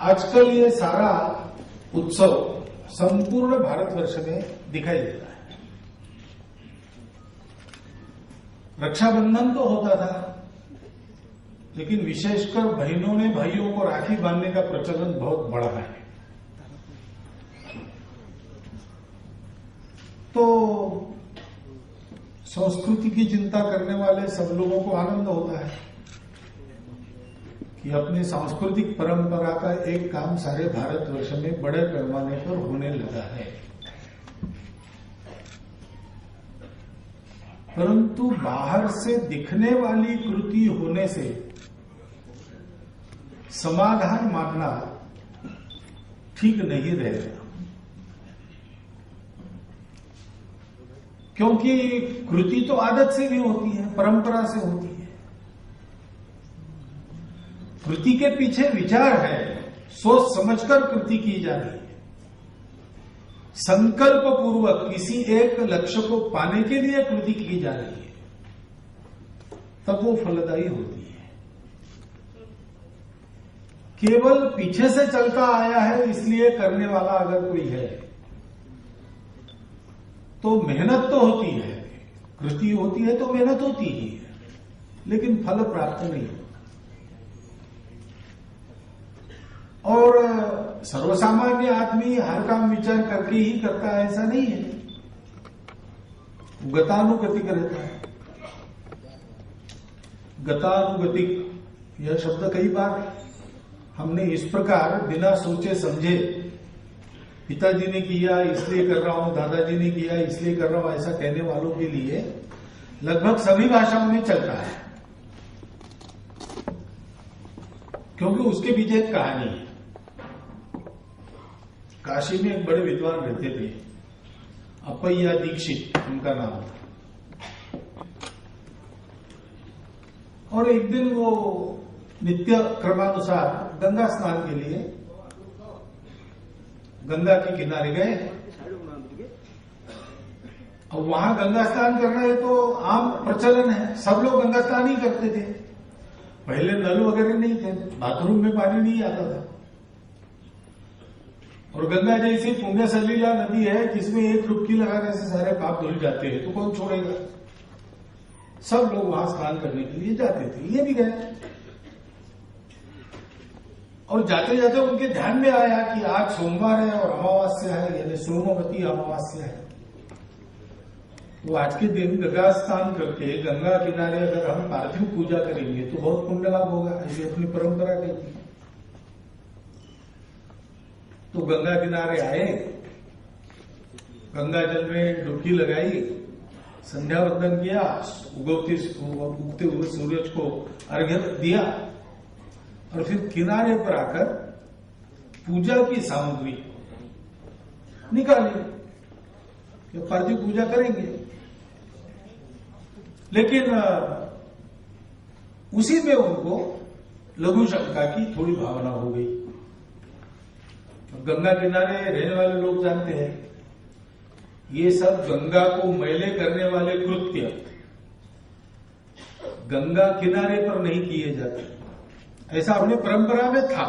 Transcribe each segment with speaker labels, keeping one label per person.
Speaker 1: आजकल ये सारा उत्सव संपूर्ण भारतवर्ष में दिखाई देता है। रक्षाबंधन तो होता था, लेकिन विशेषकर बहनों ने भाइयों को राखी बांधने का प्रचलन बहुत बढ़ा है। तो संस्कृति की चिंता करने वाले सब लोगों को आनंद होता है कि अपनी सांस्कृतिक परंपरा का एक काम सारे भारतवर्ष में बड़े पैमाने पर होने लगा है। परंतु बाहर से दिखने वाली कृति होने से समाधान मानना ठीक नहीं रहेगा, क्योंकि कृति तो आदत से भी होती है, परंपरा से होती है। कृति के पीछे विचार है, सोच समझकर कृति की जा रही है। संकल्प पूर्वक किसी एक लक्ष्य को पाने के लिए कृति की जा रही है, तब वो फलदायी होती है। केवल पीछे से चलता आया है इसलिए करने वाला अगर कोई है तो मेहनत तो होती है, कृति होती है तो मेहनत होती ही है, लेकिन फल प्राप्त नहीं होता। और सर्वसामान्य आदमी हर काम विचार करके ही करता है ऐसा नहीं है, गतानुगतिक रहता है। गतानुगतिक यह शब्द कई बार हमने इस प्रकार बिना सोचे समझे, पिताजी ने किया इसलिए कर रहा हूं, दादाजी ने किया इसलिए कर रहा हूं, ऐसा कहने वालों के लिए लगभग सभी भाषाओं में चलता है, क्योंकि उसके पीछे एक कहानी है। काशी में एक बड़े विद्वान रहते थे, अपैया दीक्षित उनका नाम था। और एक दिन वो नित्य क्रमानुसार गंगा स्नान के लिए गंगा के किनारे गए। अब वहां गंगा स्नान करना है तो आम प्रचलन है, सब लोग गंगा स्नान ही करते थे। पहले नल वगैरह नहीं थे, बाथरूम में पानी नहीं आता था। और गंगा जैसी पुण्य सलीला नदी है जिसमें एक डुबकी लगाने से सारे पाप धुल जाते हैं, तो कौन छोड़ेगा। सब लोग वहां स्नान करने के लिए जाते थे, ये भी गए। और जाते जाते उनके ध्यान में आया कि आज सोमवार है और अमावस्या है, यानी सोमवती अमावस्या है। तो आज के दिन गंगा स्नान करके गंगा किनारे अगर हम पार्थिव पूजा करेंगे तो बहुत पुण्य लाभ होगा, ऐसी अपनी परंपरा कहती है। तो गंगा किनारे आए, गंगा जल में डुबकी लगाई, संध्या वंदन किया, उगते हुए सूरज को अर्घ्य दिया और फिर किनारे पर आकर पूजा की सामग्री निकाली, पार्थिव पूजा करेंगे। लेकिन उसी में उनको लघु शंका की थोड़ी भावना हो गई। गंगा किनारे रहने वाले लोग जानते हैं ये सब गंगा को मैले करने वाले कृत्य गंगा किनारे पर नहीं किए जाते, ऐसा अपनी परंपरा में था।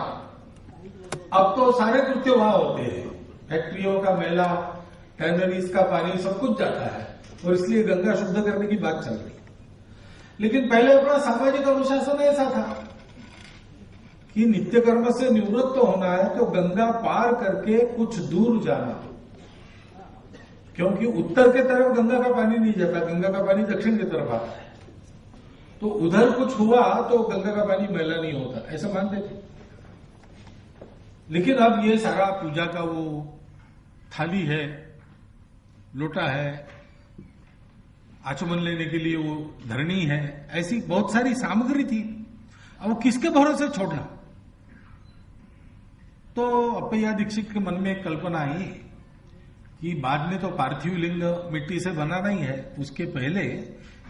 Speaker 1: अब तो सारे कृत्य वहां होते हैं, फैक्ट्रियों का मैला, टैनरीज का पानी सब कुछ जाता है, और इसलिए गंगा शुद्ध करने की बात चल रही। लेकिन पहले अपना सामाजिक अनुशासन ऐसा था कि नित्य कर्म से निवृत्त होना है तो गंगा पार करके कुछ दूर जाना, क्योंकि उत्तर के तरफ गंगा का पानी नहीं जाता, गंगा का पानी दक्षिण की तरफ आता है। तो उधर कुछ हुआ तो गंगा का पानी मैला नहीं होता, ऐसा मानते थे। लेकिन अब ये सारा पूजा का वो थाली है, लोटा है, आचमन लेने के लिए वो धरनी है, ऐसी बहुत सारी सामग्री थी। अब वो किसके भरोसे छोड़ना। तो अपैया दीक्षित के मन में एक कल्पना आई कि बाद में तो पार्थिव लिंग मिट्टी से बनाना ही है, उसके पहले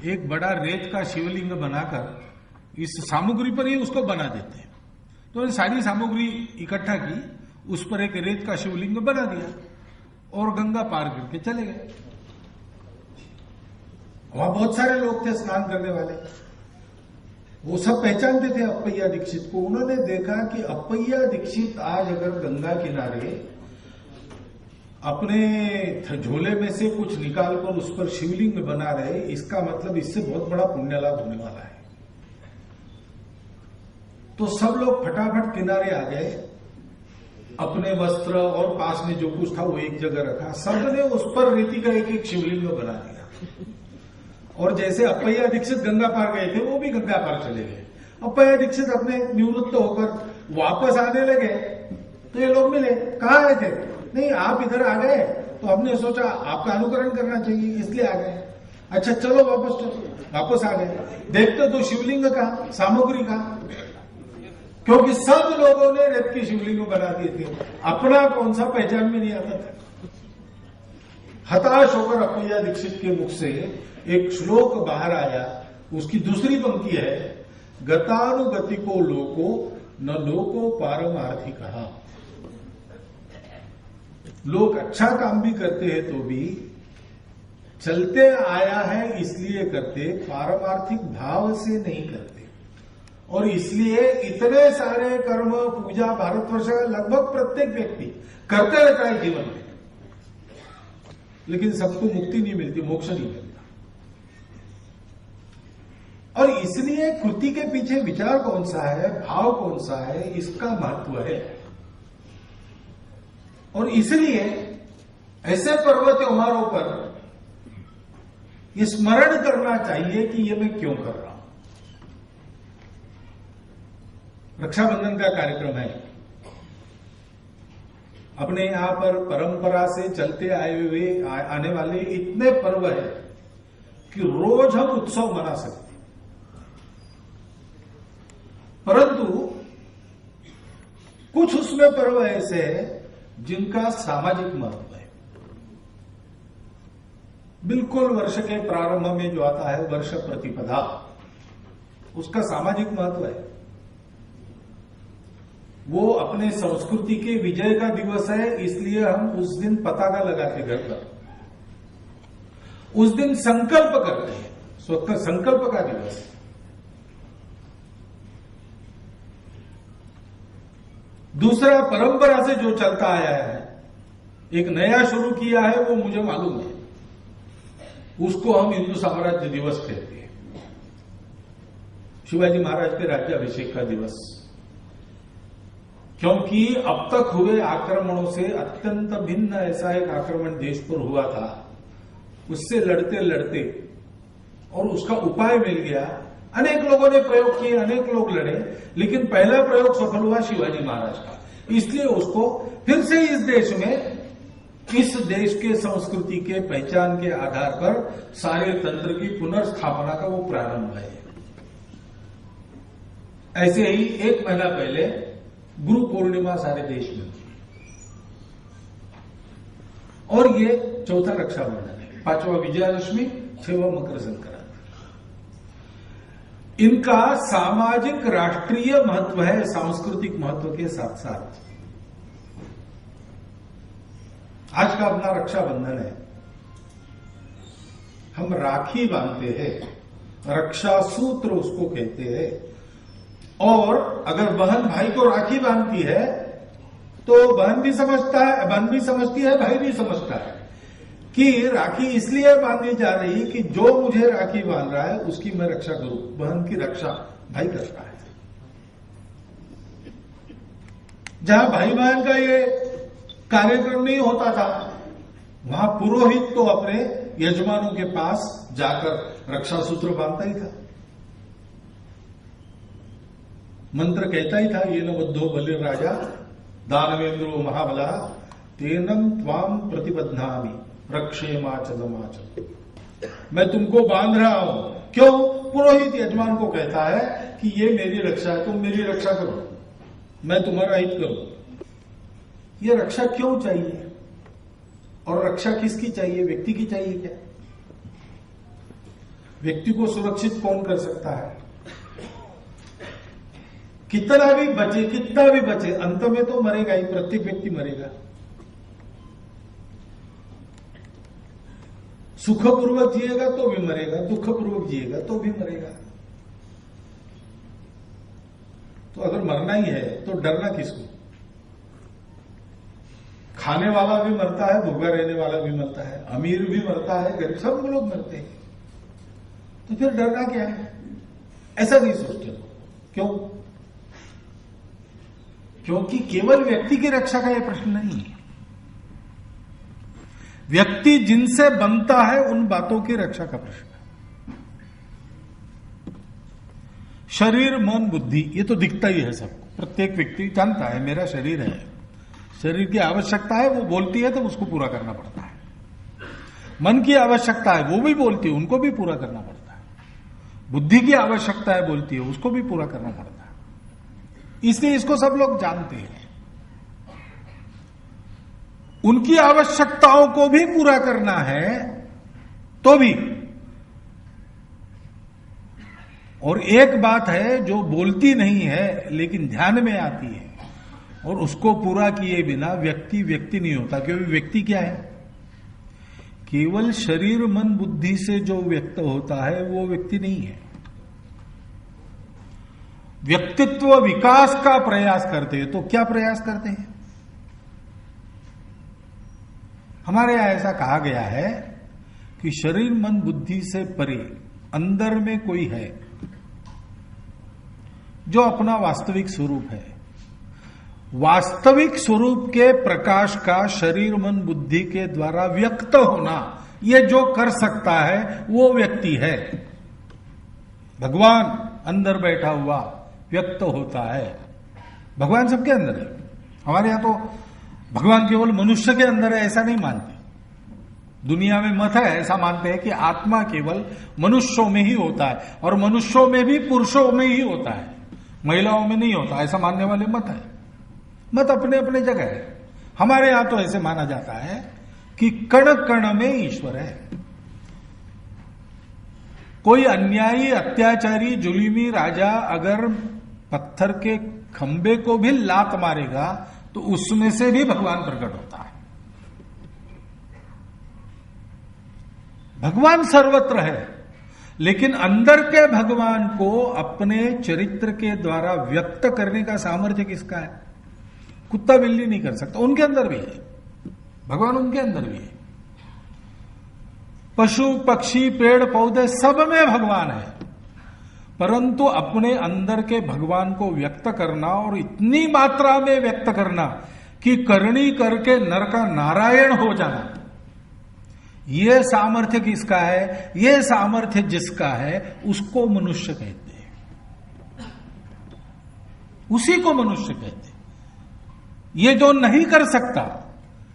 Speaker 1: एक बड़ा रेत का शिवलिंग बनाकर इस सामग्री पर ही उसको बना देते हैं। तो सारी सामग्री इकट्ठा की, उस पर एक रेत का शिवलिंग बना दिया और गंगा पार करके चले गए। वहां बहुत सारे लोग थे स्नान करने वाले। वो सब पहचानते थे अप्पैया दीक्षित को। उन्होंने देखा कि अप्पैया दीक्षित आज अगर गंगा किनारे अपने झोले में से कुछ निकालकर उस पर शिवलिंग बना रहे, इसका मतलब इससे बहुत बड़ा पुण्य लाभ होने वाला है। तो सब लोग फटाफट किनारे आ गए, अपने वस्त्र और पास में जो कुछ था वो एक जगह रखा, सबने उस पर रेती का एक एक शिवलिंग बना दिया। और जैसे अप्पैया दीक्षित गंगा पार गए थे, वो भी गंगा पार चले गए। अप्पैया दीक्षित अपने निवृत्त होकर वापस आने लगे तो ये लोग मिले, कहाँ आए थे? नहीं, आप इधर आ गए तो हमने सोचा आपका अनुकरण करना चाहिए, इसलिए आ गए। अच्छा चलो वापस आ गए। देखते तो शिवलिंग का सामग्री का, क्योंकि सब लोगों ने रेत की शिवलिंग बना दिए थे, अपना कौन सा पहचान में नहीं आता था। हताश होकर अप्पैया दीक्षित के मुख से एक श्लोक बाहर आया। उसकी दूसरी पंक्ति है, गतानुगतिको लोको न लोको पारमार्थी कहा। लोग अच्छा काम भी करते हैं तो भी चलते आया है इसलिए करते, पारमार्थिक भाव से नहीं करते। और इसलिए इतने सारे कर्म पूजा भारतवर्ष का लगभग प्रत्येक व्यक्ति करते रहता है जीवन में, लेकिन सबको मुक्ति नहीं मिलती, मोक्ष नहीं मिलता। और इसलिए कृति के पीछे विचार कौन सा है, भाव कौन सा है, इसका महत्व है। और इसलिए ऐसे पर्व त्योहारों पर ये स्मरण करना चाहिए कि ये मैं क्यों कर रहा हूं। रक्षाबंधन का कार्यक्रम है, अपने यहां पर परंपरा से चलते आए हुए आने वाले इतने पर्व है कि रोज हम उत्सव मना सकते हैं, परंतु कुछ उसमें पर्व ऐसे हैं जिनका सामाजिक महत्व है। बिल्कुल वर्ष के प्रारंभ में जो आता है वर्ष प्रतिपदा, उसका सामाजिक महत्व है। वो अपने संस्कृति के विजय का दिवस है, इसलिए हम उस दिन पताका लगाते घर पर, उस दिन संकल्प करते हैं, स्वतः संकल्प का दिवस है। दूसरा, परंपरा से जो चलता आया है, एक नया शुरू किया है, वो मुझे मालूम है, उसको हम हिंदू साम्राज्य दिवस कहते हैं। शिवाजी महाराज के राज्याभिषेक का दिवस, क्योंकि अब तक हुए आक्रमणों से अत्यंत भिन्न ऐसा एक आक्रमण देश पर हुआ था, उससे लड़ते लड़ते और उसका उपाय मिल गया। अनेक लोगों ने प्रयोग किए, अनेक लोग लड़े, लेकिन पहला प्रयोग सफल हुआ शिवाजी महाराज का, इसलिए उसको फिर से इस देश में, इस देश के संस्कृति के पहचान के आधार पर सारे तंत्र की पुनर्स्थापना का वो प्रारंभ है। ऐसे ही एक महीना पहले गुरु पूर्णिमा सारे देश में थी, और ये चौथा रक्षाबंधन है, पांचवा विजयादशमी, छठवां मकर संक्रांति। इनका सामाजिक राष्ट्रीय महत्व है, सांस्कृतिक महत्व के साथ साथ। आज का अपना रक्षाबंधन है, हम राखी बांधते हैं, रक्षा सूत्र उसको कहते हैं। और अगर बहन भाई को राखी बांधती है तो बहन भी समझता है, बहन भी समझती है, भाई भी समझता है कि राखी इसलिए बांधी जा रही कि जो मुझे राखी बांध रहा है उसकी मैं रक्षा करूं। बहन की रक्षा भाई करता है। जहां भाई बहन का ये कार्यक्रम नहीं होता था, वहां पुरोहित तो अपने यजमानों के पास जाकर रक्षा सूत्र बांधता ही था, मंत्र कहता ही था, ये न बद्धो बलिर्राजा दानवेंद्रो महाबला तेनम त्वाम प्रतिबद्धामि रक्षेमाचदमाचद। मैं तुमको बांध रहा हूं। क्यों? पुरोहित यजमान को कहता है कि ये मेरी रक्षा है, तुम मेरी रक्षा करो, मैं तुम्हारा हित करूं। ये रक्षा क्यों चाहिए? और रक्षा किसकी चाहिए? व्यक्ति की चाहिए क्या? व्यक्ति को सुरक्षित कौन कर सकता है? कितना भी बचे, अंत में तो मरेगा ही, प्रत्येक व्यक्ति मरेगा। सुखपूर्वक जिएगा तो भी मरेगा, दुखपूर्वक जिएगा तो भी मरेगा। तो अगर मरना ही है तो डरना किसको? खाने वाला भी मरता है, भूखा रहने वाला भी मरता है, अमीर भी मरता है, गरीब, सब लोग मरते हैं। तो फिर डरना क्या है? ऐसा नहीं सोचते लोग। क्यों? क्योंकि केवल व्यक्ति की रक्षा का यह प्रश्न नहीं है। व्यक्ति जिनसे बनता है उन बातों की रक्षा का प्रश्न है। शरीर, मन, बुद्धि, ये तो दिखता ही है सबको। प्रत्येक व्यक्ति जानता है मेरा शरीर है, शरीर की आवश्यकता है, वो बोलती है तो उसको पूरा करना पड़ता है। मन की आवश्यकता है, वो भी बोलती है, उनको भी पूरा करना पड़ता है। बुद्धि की आवश्यकता है, बोलती है, उसको भी पूरा करना पड़ता है। इसलिए इसको सब लोग जानते हैं। उनकी आवश्यकताओं को भी पूरा करना है तो भी। और एक बात है जो बोलती नहीं है लेकिन ध्यान में आती है, और उसको पूरा किए बिना व्यक्ति व्यक्ति नहीं होता। क्योंकि व्यक्ति क्या है? केवल शरीर, मन, बुद्धि से जो व्यक्त होता है वो व्यक्ति नहीं है। व्यक्तित्व विकास का प्रयास करते हैं। तो क्या प्रयास करते हैं? हमारे यहां ऐसा कहा गया है कि शरीर, मन, बुद्धि से परे अंदर में कोई है जो अपना वास्तविक स्वरूप है। वास्तविक स्वरूप के प्रकाश का शरीर, मन, बुद्धि के द्वारा व्यक्त होना, ये जो कर सकता है वो व्यक्ति है। भगवान अंदर बैठा हुआ व्यक्त होता है। भगवान सबके अंदर है। हमारे यहां तो भगवान केवल मनुष्य के अंदर है ऐसा नहीं मानते। दुनिया में मत है, ऐसा मानते हैं कि आत्मा केवल मनुष्यों में ही होता है, और मनुष्यों में भी पुरुषों में ही होता है, महिलाओं में नहीं होता। ऐसा मानने वाले मत है। मत अपने अपने जगह है। हमारे यहां तो ऐसे माना जाता है कि कण कण में ईश्वर है। कोई अन्यायी, अत्याचारी, जुल्मी राजा अगर पत्थर के खंबे को भी लात मारेगा तो उसमें से भी भगवान प्रकट होता है। भगवान सर्वत्र है, लेकिन अंदर के भगवान को अपने चरित्र के द्वारा व्यक्त करने का सामर्थ्य किसका है? कुत्ता बिल्ली नहीं कर सकता। उनके अंदर भी है भगवान, उनके अंदर भी है। पशु, पक्षी, पेड़, पौधे, सब में भगवान है। परंतु अपने अंदर के भगवान को व्यक्त करना, और इतनी मात्रा में व्यक्त करना कि करनी करके नर का नारायण हो जाना, यह सामर्थ्य किसका है? यह सामर्थ्य जिसका है उसको मनुष्य कहते हैं। उसी को मनुष्य कहते हैं। ये जो नहीं कर सकता,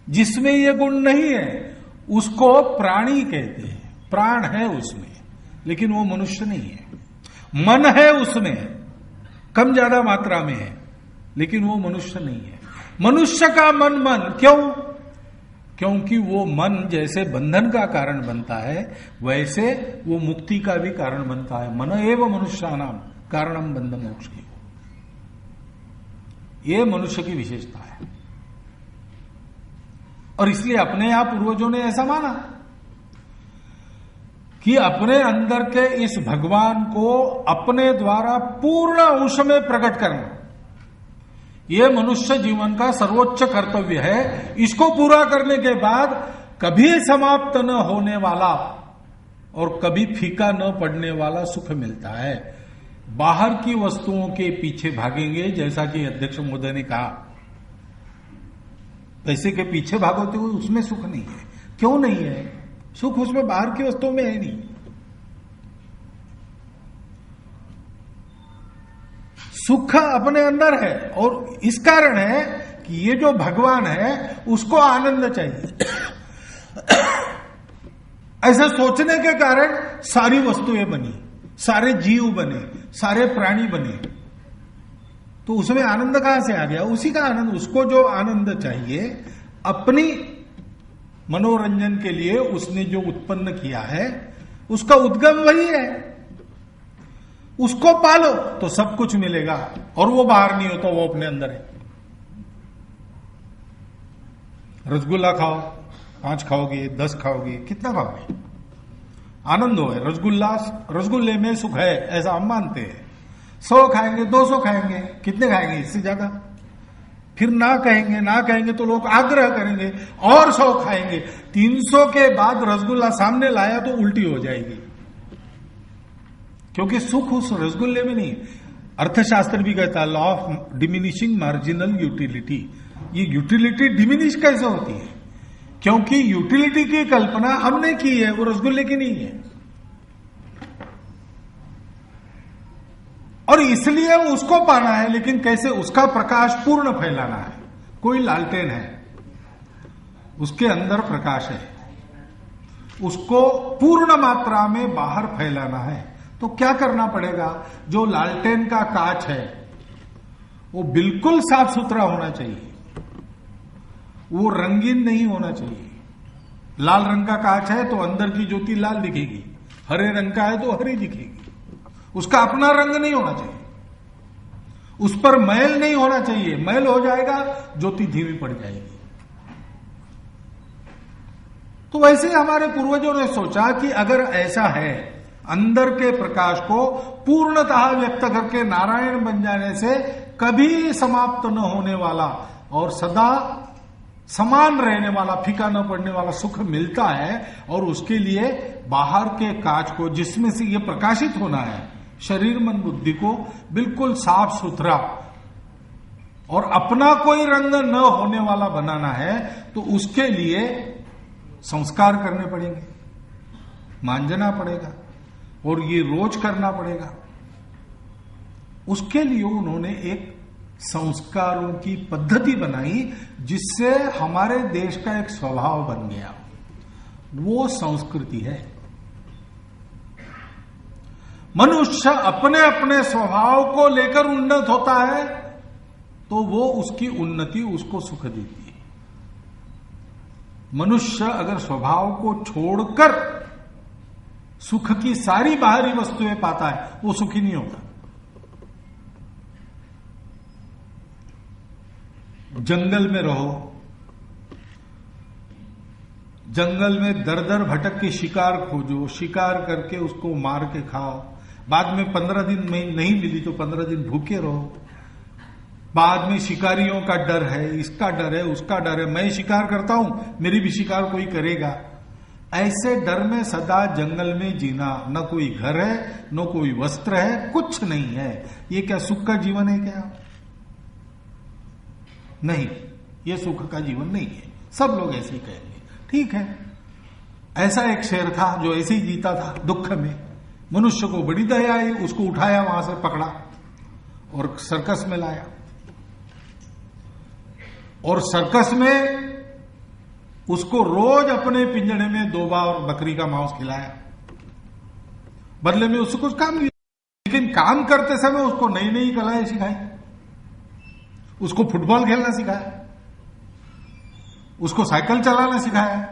Speaker 1: जिसमें ये गुण नहीं है, उसको प्राणी कहते हैं। प्राण है उसमें, लेकिन वो मनुष्य नहीं है। मन है उसमें, कम ज्यादा मात्रा में है, लेकिन वो मनुष्य नहीं है। मनुष्य का मन मन क्यों? क्योंकि वो मन जैसे बंधन का कारण बनता है, वैसे वो मुक्ति का भी कारण बनता है। मन एवं मनुष्यानाम कारणम बंध मोक्ष की, ये मनुष्य की विशेषता है। और इसलिए अपने यहां पूर्वजों ने ऐसा माना कि अपने अंदर के इस भगवान को अपने द्वारा पूर्ण अंश में प्रकट करना, यह मनुष्य जीवन का सर्वोच्च कर्तव्य है। इसको पूरा करने के बाद कभी समाप्त न होने वाला और कभी फीका न पड़ने वाला सुख मिलता है। बाहर की वस्तुओं के पीछे भागेंगे, जैसा कि अध्यक्ष महोदय ने कहा, पैसे के पीछे भागोते हुए उसमें सुख नहीं है। क्यों नहीं है? सुख उसमें बाहर की वस्तुओं में है नहीं। सुख अपने अंदर है, और इस कारण है कि ये जो भगवान है उसको आनंद चाहिए। ऐसा सोचने के कारण सारी वस्तुएं बनी, सारे जीव बने, सारे प्राणी बने। तो उसमें आनंद कहां से आ गया? उसी का आनंद। उसको जो आनंद चाहिए अपनी मनोरंजन के लिए उसने जो उत्पन्न किया है, उसका उद्गम वही है। उसको पालो तो सब कुछ मिलेगा, और वो बाहर नहीं होता, वो अपने अंदर है। रसगुल्ला खाओ, 5 खाओगे, 10 खाओगे, कितना खाओगे? आनंद हो है। रसगुल्ले में सुख है, ऐसा हम मानते हैं। 100 खाएंगे, 200 खाएंगे, कितने खाएंगे? इससे ज्यादा। फिर ना कहेंगे तो लोग आग्रह करेंगे और 100 खाएंगे। 300 के बाद रसगुल्ला सामने लाया तो उल्टी हो जाएगी, क्योंकि सुख उस रसगुल्ले में नहीं। अर्थशास्त्र भी कहता है law of diminishing marginal utility. ये यूटिलिटी डिमिनिश कैसे होती है? क्योंकि यूटिलिटी की कल्पना हमने की है, वो रसगुल्ले की नहीं है, और इसलिए उसको पाना है। लेकिन कैसे? उसका प्रकाश पूर्ण फैलाना है। कोई लालटेन है, उसके अंदर प्रकाश है, उसको पूर्ण मात्रा में बाहर फैलाना है। तो क्या करना पड़ेगा? जो लालटेन का कांच है वो बिल्कुल साफ सुथरा होना चाहिए, वो रंगीन नहीं होना चाहिए। लाल रंग का कांच है तो अंदर की ज्योति लाल दिखेगी, हरे रंग का है तो हरी दिखेगी। उसका अपना रंग नहीं होना चाहिए, उस पर मैल नहीं होना चाहिए। मैल हो जाएगा ज्योति धीमी पड़ जाएगी। तो वैसे ही हमारे पूर्वजों ने सोचा कि अगर ऐसा है, अंदर के प्रकाश को पूर्णतः व्यक्त करके नारायण बन जाने से कभी समाप्त न होने वाला और सदा समान रहने वाला, फीका न पड़ने वाला सुख मिलता है, और उसके लिए बाहर के कांच को, जिसमें से ये प्रकाशित होना है, शरीर मन बुद्धि को बिल्कुल साफ सुथरा और अपना कोई रंग न होने वाला बनाना है, तो उसके लिए संस्कार करने पड़ेंगे, मांजना पड़ेगा, और ये रोज करना पड़ेगा। उसके लिए उन्होंने एक संस्कारों की पद्धति बनाई, जिससे हमारे देश का एक स्वभाव बन गया। वो संस्कृति है। मनुष्य अपने अपने स्वभाव को लेकर उन्नत होता है तो वो उसकी उन्नति उसको सुख देती है। मनुष्य अगर स्वभाव को छोड़कर सुख की सारी बाहरी वस्तुएं पाता है, वो सुखी नहीं होता। जंगल में रहो, जंगल में दर दर भटक के शिकार खोजो, शिकार करके उसको मार के खाओ, बाद में 15 दिन में नहीं मिली तो 15 दिन भूखे रहो। बाद में शिकारियों का डर है, इसका डर है, उसका डर है, मैं शिकार करता हूं, मेरी भी शिकार कोई करेगा। ऐसे डर में सदा जंगल में जीना, न कोई घर है, न कोई वस्त्र है, कुछ नहीं है। ये क्या सुख का जीवन है क्या? नहीं, ये सुख का जीवन नहीं है। सब लोग ऐसे ही कहेंगे। ठीक है, ऐसा एक शेर था जो ऐसे ही जीता था दुख में। मनुष्य को बड़ी दया आई, उसको उठाया, वहां से पकड़ा और सर्कस में लाया, और सर्कस में उसको रोज अपने पिंजड़े में 2 बार बकरी का मांस खिलाया। बदले में उससे कुछ काम नहीं, लेकिन काम करते समय उसको नई नई कलाएं सिखाई, उसको फुटबॉल खेलना सिखाया, उसको साइकिल चलाना सिखाया,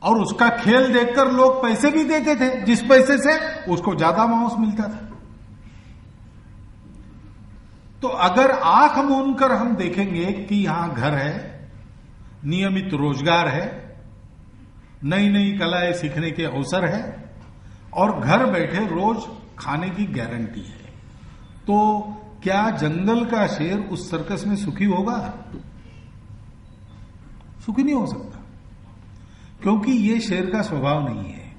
Speaker 1: और उसका खेल देखकर लोग पैसे भी देते थे, जिस पैसे से उसको ज्यादा मांस मिलता था। तो अगर आंख मूंदकर हम देखेंगे कि यहां घर है, नियमित रोजगार है, नई नई कलाएं सीखने के अवसर है, और घर बैठे रोज खाने की गारंटी है, तो क्या जंगल का शेर उस सर्कस में सुखी होगा? सुखी नहीं हो सकता, क्योंकि ये शेर का स्वभाव नहीं है।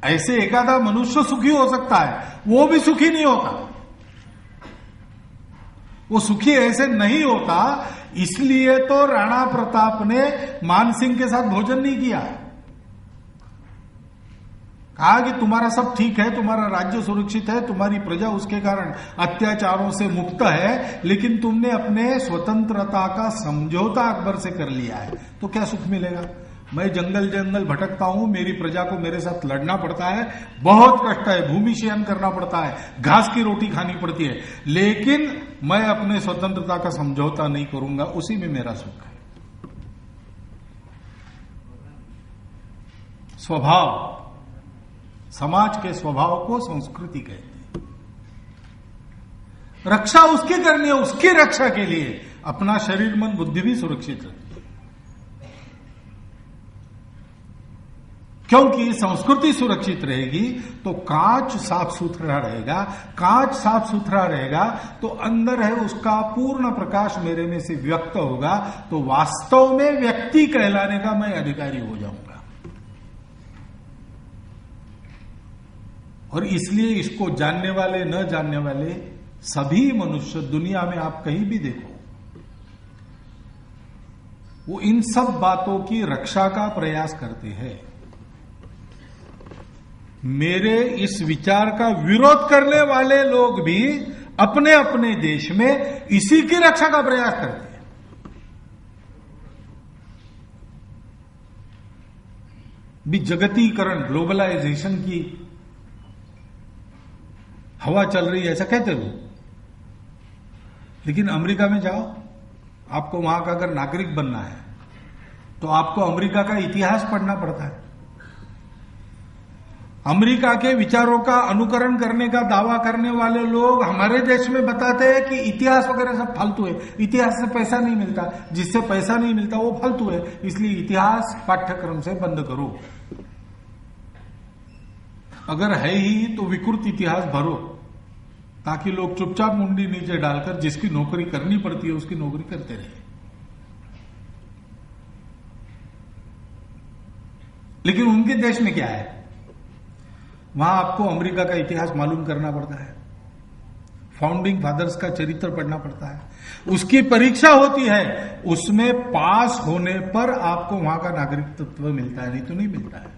Speaker 1: ऐसे एकाधा मनुष्य सुखी हो सकता है, वो भी सुखी नहीं होता। वो सुखी ऐसे नहीं होता, इसलिए तो राणा प्रताप ने मान सिंह के साथ भोजन नहीं किया। कहा कि तुम्हारा सब ठीक है, तुम्हारा राज्य सुरक्षित है, तुम्हारी प्रजा उसके कारण अत्याचारों से मुक्त है, लेकिन तुमने अपने स्वतंत्रता का समझौता अकबर से कर लिया है, तो क्या सुख मिलेगा? मैं जंगल जंगल भटकता हूं, मेरी प्रजा को मेरे साथ लड़ना पड़ता है, बहुत कष्ट है, भूमि शयन करना पड़ता है, घास की रोटी खानी पड़ती है, लेकिन मैं अपने स्वतंत्रता का समझौता नहीं करूंगा, उसी में मेरा सुख है। स्वभाव, समाज के स्वभाव को संस्कृति कहते हैं। रक्षा उसकी करनी है, उसकी रक्षा के लिए अपना शरीर मन बुद्धि भी सुरक्षित रखनी है। क्योंकि संस्कृति सुरक्षित रहेगी तो कांच साफ सुथरा रहेगा, कांच साफ सुथरा रहेगा तो अंदर है उसका पूर्ण प्रकाश मेरे में से व्यक्त होगा, तो वास्तव में व्यक्ति कहलाने का मैं अधिकारी हो जाऊंगा। और इसलिए इसको जानने वाले न जानने वाले सभी मनुष्य दुनिया में आप कहीं भी देखो, वो इन सब बातों की रक्षा का प्रयास करते हैं। मेरे इस विचार का विरोध करने वाले लोग भी अपने अपने देश में इसी की रक्षा का प्रयास करते हैं। भी जगतीकरण, ग्लोबलाइजेशन की हवा चल रही है ऐसा कहते हो, लेकिन अमेरिका में जाओ, आपको वहां का अगर नागरिक बनना है तो आपको अमेरिका का इतिहास पढ़ना पड़ता है। अमेरिका के विचारों का अनुकरण करने का दावा करने वाले लोग हमारे देश में बताते हैं कि इतिहास वगैरह सब फालतू है, इतिहास से पैसा नहीं मिलता, जिससे पैसा नहीं मिलता वो फालतू है, इसलिए इतिहास पाठ्यक्रम से बंद करो। अगर है ही तो विकृत इतिहास भरो, ताकि लोग चुपचाप मुंडी नीचे डालकर जिसकी नौकरी करनी पड़ती है उसकी नौकरी करते रहे। लेकिन उनके देश में क्या है, वहां आपको अमेरिका का इतिहास मालूम करना पड़ता है, फाउंडिंग फादर्स का चरित्र पढ़ना पड़ता है, उसकी परीक्षा होती है, उसमें पास होने पर आपको वहां का नागरिकत्व मिलता है, नहीं तो नहीं मिलता है।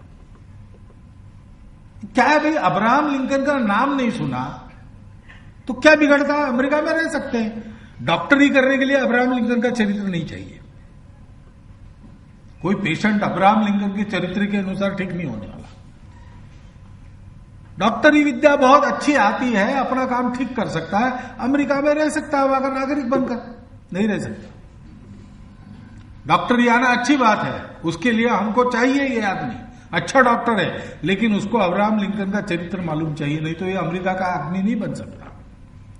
Speaker 1: क्या है भाई, अब्राहम लिंकन का नाम नहीं सुना तो क्या बिगड़ता है, अमेरिका में रह सकते हैं। डॉक्टरी करने के लिए अब्राहम लिंकन का चरित्र नहीं चाहिए। कोई पेशेंट अब्राहम लिंकन के चरित्र के अनुसार ठीक नहीं होने वाला। डॉक्टरी विद्या बहुत अच्छी आती है, अपना काम ठीक कर सकता है, अमेरिका में रह सकता है वहां का नागरिक बनकर, नहीं रह सकता। डॉक्टरी आना अच्छी बात है, उसके लिए हमको चाहिए ये आदमी अच्छा डॉक्टर है, लेकिन उसको अब्राहम लिंकन का चरित्र मालूम चाहिए, नहीं तो ये अमेरिका का आदमी नहीं बन सकता।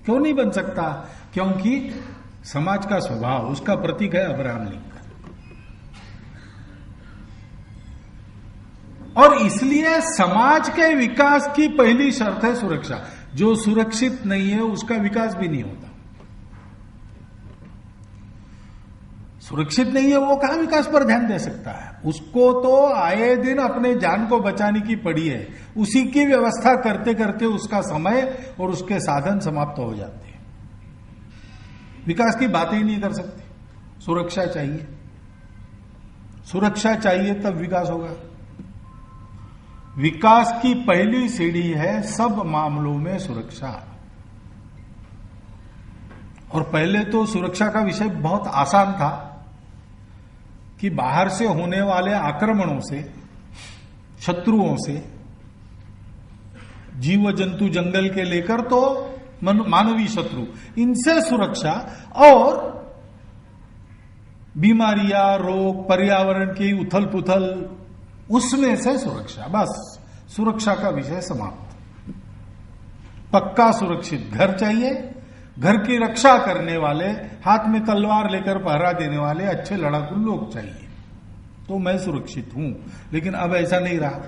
Speaker 1: क्यों नहीं बन सकता? क्योंकि समाज का स्वभाव, उसका प्रतीक है अब्राहम लिंकन। और इसलिए समाज के विकास की पहली शर्त है सुरक्षा। जो सुरक्षित नहीं है उसका विकास भी नहीं होता। सुरक्षित नहीं है वो कहां विकास पर ध्यान दे सकता है? उसको तो आए दिन अपने जान को बचाने की पड़ी है, उसी की व्यवस्था करते करते उसका समय और उसके साधन समाप्त हो जाते हैं। विकास की बात ही नहीं कर सकते। सुरक्षा चाहिए, सुरक्षा चाहिए तब विकास होगा। विकास की पहली सीढ़ी है सब मामलों में सुरक्षा। और पहले तो सुरक्षा का विषय बहुत आसान था कि बाहर से होने वाले आक्रमणों से, शत्रुओं से, जीव जंतु जंगल के लेकर तो मानवीय शत्रु, इनसे सुरक्षा, और बीमारियां, रोग, पर्यावरण की उथल पुथल, उसमें से सुरक्षा। बस सुरक्षा का विषय समाप्त। पक्का सुरक्षित घर चाहिए, घर की रक्षा करने वाले, हाथ में तलवार लेकर पहरा देने वाले अच्छे लड़ाकू लोग चाहिए, तो मैं सुरक्षित हूं। लेकिन अब ऐसा नहीं रहा।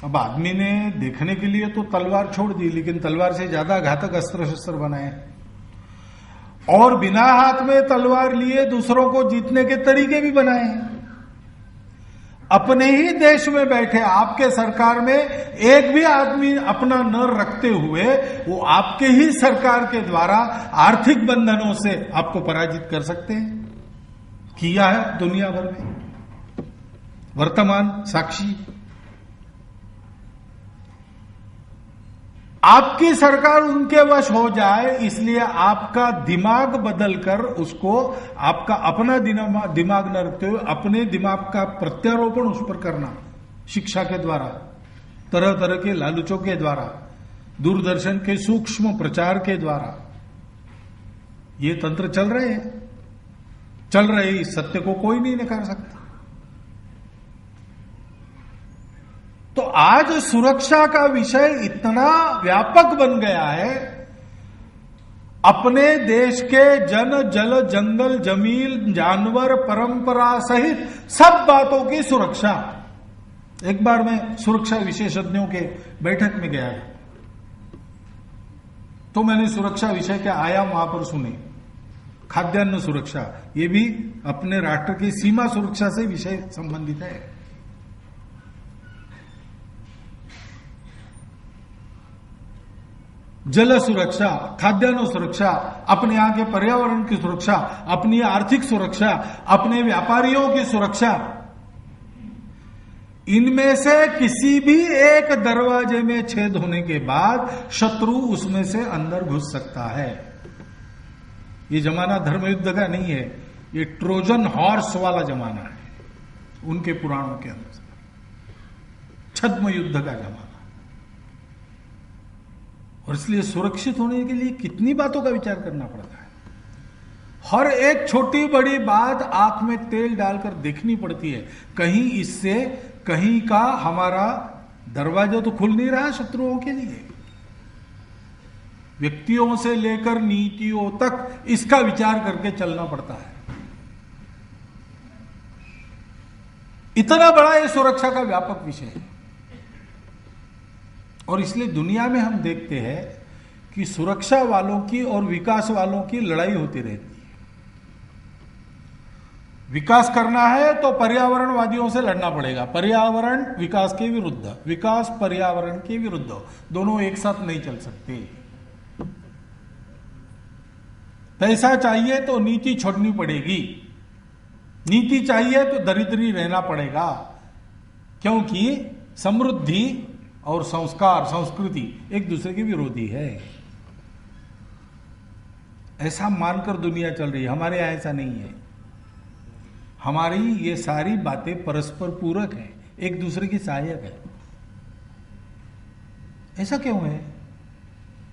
Speaker 1: अब आदमी ने देखने के लिए तो तलवार छोड़ दी, लेकिन तलवार से ज्यादा घातक अस्त्र शस्त्र बनाए, और बिना हाथ में तलवार लिए दूसरों को जीतने के तरीके भी बनाए। अपने ही देश में बैठे आपके सरकार में एक भी आदमी अपना न रखते हुए वो आपके ही सरकार के द्वारा आर्थिक बंधनों से आपको पराजित कर सकते हैं। किया है दुनिया भर में, वर्तमान साक्षी। आपकी सरकार उनके वश हो जाए, इसलिए आपका दिमाग बदलकर उसको, आपका अपना दिमाग न रखते हुए अपने दिमाग का प्रत्यारोपण उस पर करना, शिक्षा के द्वारा, तरह तरह के लालचों के द्वारा, दूरदर्शन के सूक्ष्म प्रचार के द्वारा, ये तंत्र चल रहे हैं, चल रहे। इस सत्य को कोई नहीं नकार सकता। तो आज सुरक्षा का विषय इतना व्यापक बन गया है, अपने देश के जन, जल, जंगल, जमीन, जानवर, परंपरा सहित सब बातों की सुरक्षा। एक बार मैं सुरक्षा विशेषज्ञों के बैठक में गया तो मैंने सुरक्षा विषय के आयाम वहां पर सुने। खाद्यान्न सुरक्षा, ये भी अपने राष्ट्र की सीमा सुरक्षा से विषय संबंधित है। जल सुरक्षा, खाद्यान्न सुरक्षा, अपने यहाँ के पर्यावरण की सुरक्षा, अपनी आर्थिक सुरक्षा, अपने व्यापारियों की सुरक्षा, इनमें से किसी भी एक दरवाजे में छेद होने के बाद शत्रु उसमें से अंदर घुस सकता है। ये जमाना धर्म युद्ध का नहीं है, ये ट्रोजन हॉर्स वाला जमाना है उनके पुराणों के अनुसार, छद्म युद्ध का जमाना। और इसलिए सुरक्षित होने के लिए कितनी बातों का विचार करना पड़ता है। हर एक छोटी बड़ी बात आंख में तेल डालकर देखनी पड़ती है। कहीं इससे कहीं का हमारा दरवाजा तो खुल नहीं रहा शत्रुओं के लिए। व्यक्तियों से लेकर नीतियों तक इसका विचार करके चलना पड़ता है। इतना बड़ा यह सुरक्षा का व्यापक विषय है। और इसलिए दुनिया में हम देखते हैं कि सुरक्षा वालों की और विकास वालों की लड़ाई होती रहती है। विकास करना है तो पर्यावरणवादियों से लड़ना पड़ेगा, पर्यावरण विकास के विरुद्ध, विकास पर्यावरण के विरुद्ध, दोनों एक साथ नहीं चल सकते। पैसा चाहिए तो नीति छोड़नी पड़ेगी, नीति चाहिए तो दरिद्री रहना पड़ेगा, क्योंकि समृद्धि और संस्कार संस्कृति एक दूसरे के विरोधी है। ऐसा मानकर दुनिया चल रही है। हमारे यहां ऐसा नहीं है। हमारी ये सारी बातें परस्पर पूरक हैं, एक दूसरे की सहायक है। ऐसा क्यों है?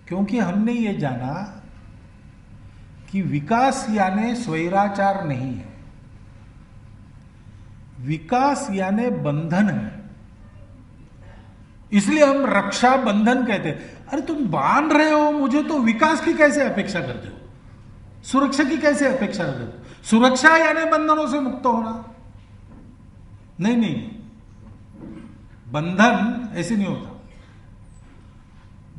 Speaker 1: क्योंकि हमने ये जाना कि विकास यानी स्वैराचार नहीं है, विकास यानी बंधन है। इसलिए हम रक्षा बंधन कहते हैं। अरे तुम बांध रहे हो मुझे, तो विकास की कैसे अपेक्षा करते हो, सुरक्षा की कैसे अपेक्षा करते हो? सुरक्षा यानी बंधनों से मुक्त होना? नहीं नहीं, बंधन ऐसे नहीं होता।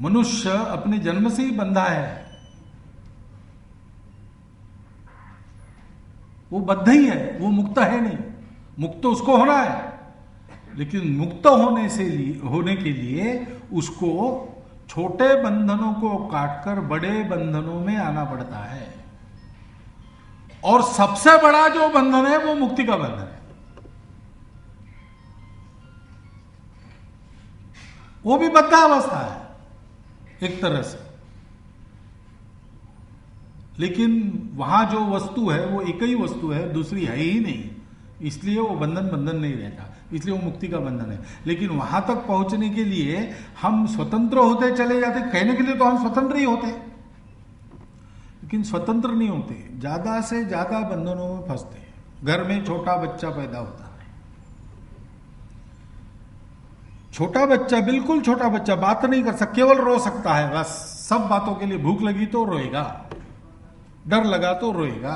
Speaker 1: मनुष्य अपने जन्म से ही बंधा है, वो बद्ध ही है, वो मुक्त है नहीं। मुक्त उसको होना है, लेकिन मुक्त होने के लिए उसको छोटे बंधनों को काटकर बड़े बंधनों में आना पड़ता है। और सबसे बड़ा जो बंधन है वो मुक्ति का बंधन है। वो भी बद्धावस्था है एक तरह से, लेकिन वहां जो वस्तु है वो एक ही वस्तु है, दूसरी है ही नहीं, इसलिए वो बंधन नहीं रहता, इसलिए वो मुक्ति का बंधन है। लेकिन वहां तक पहुंचने के लिए हम स्वतंत्र होते चले जाते। कहने के लिए तो हम स्वतंत्र ही होते, लेकिन स्वतंत्र नहीं होते, ज्यादा से ज्यादा बंधनों में फंसते हैं। घर में छोटा बच्चा पैदा होता है, छोटा बच्चा, बिल्कुल छोटा बच्चा, बात नहीं कर सकता, केवल रो सकता है बस। सब बातों के लिए भूख लगी तो रोएगा, डर लगा तो रोएगा,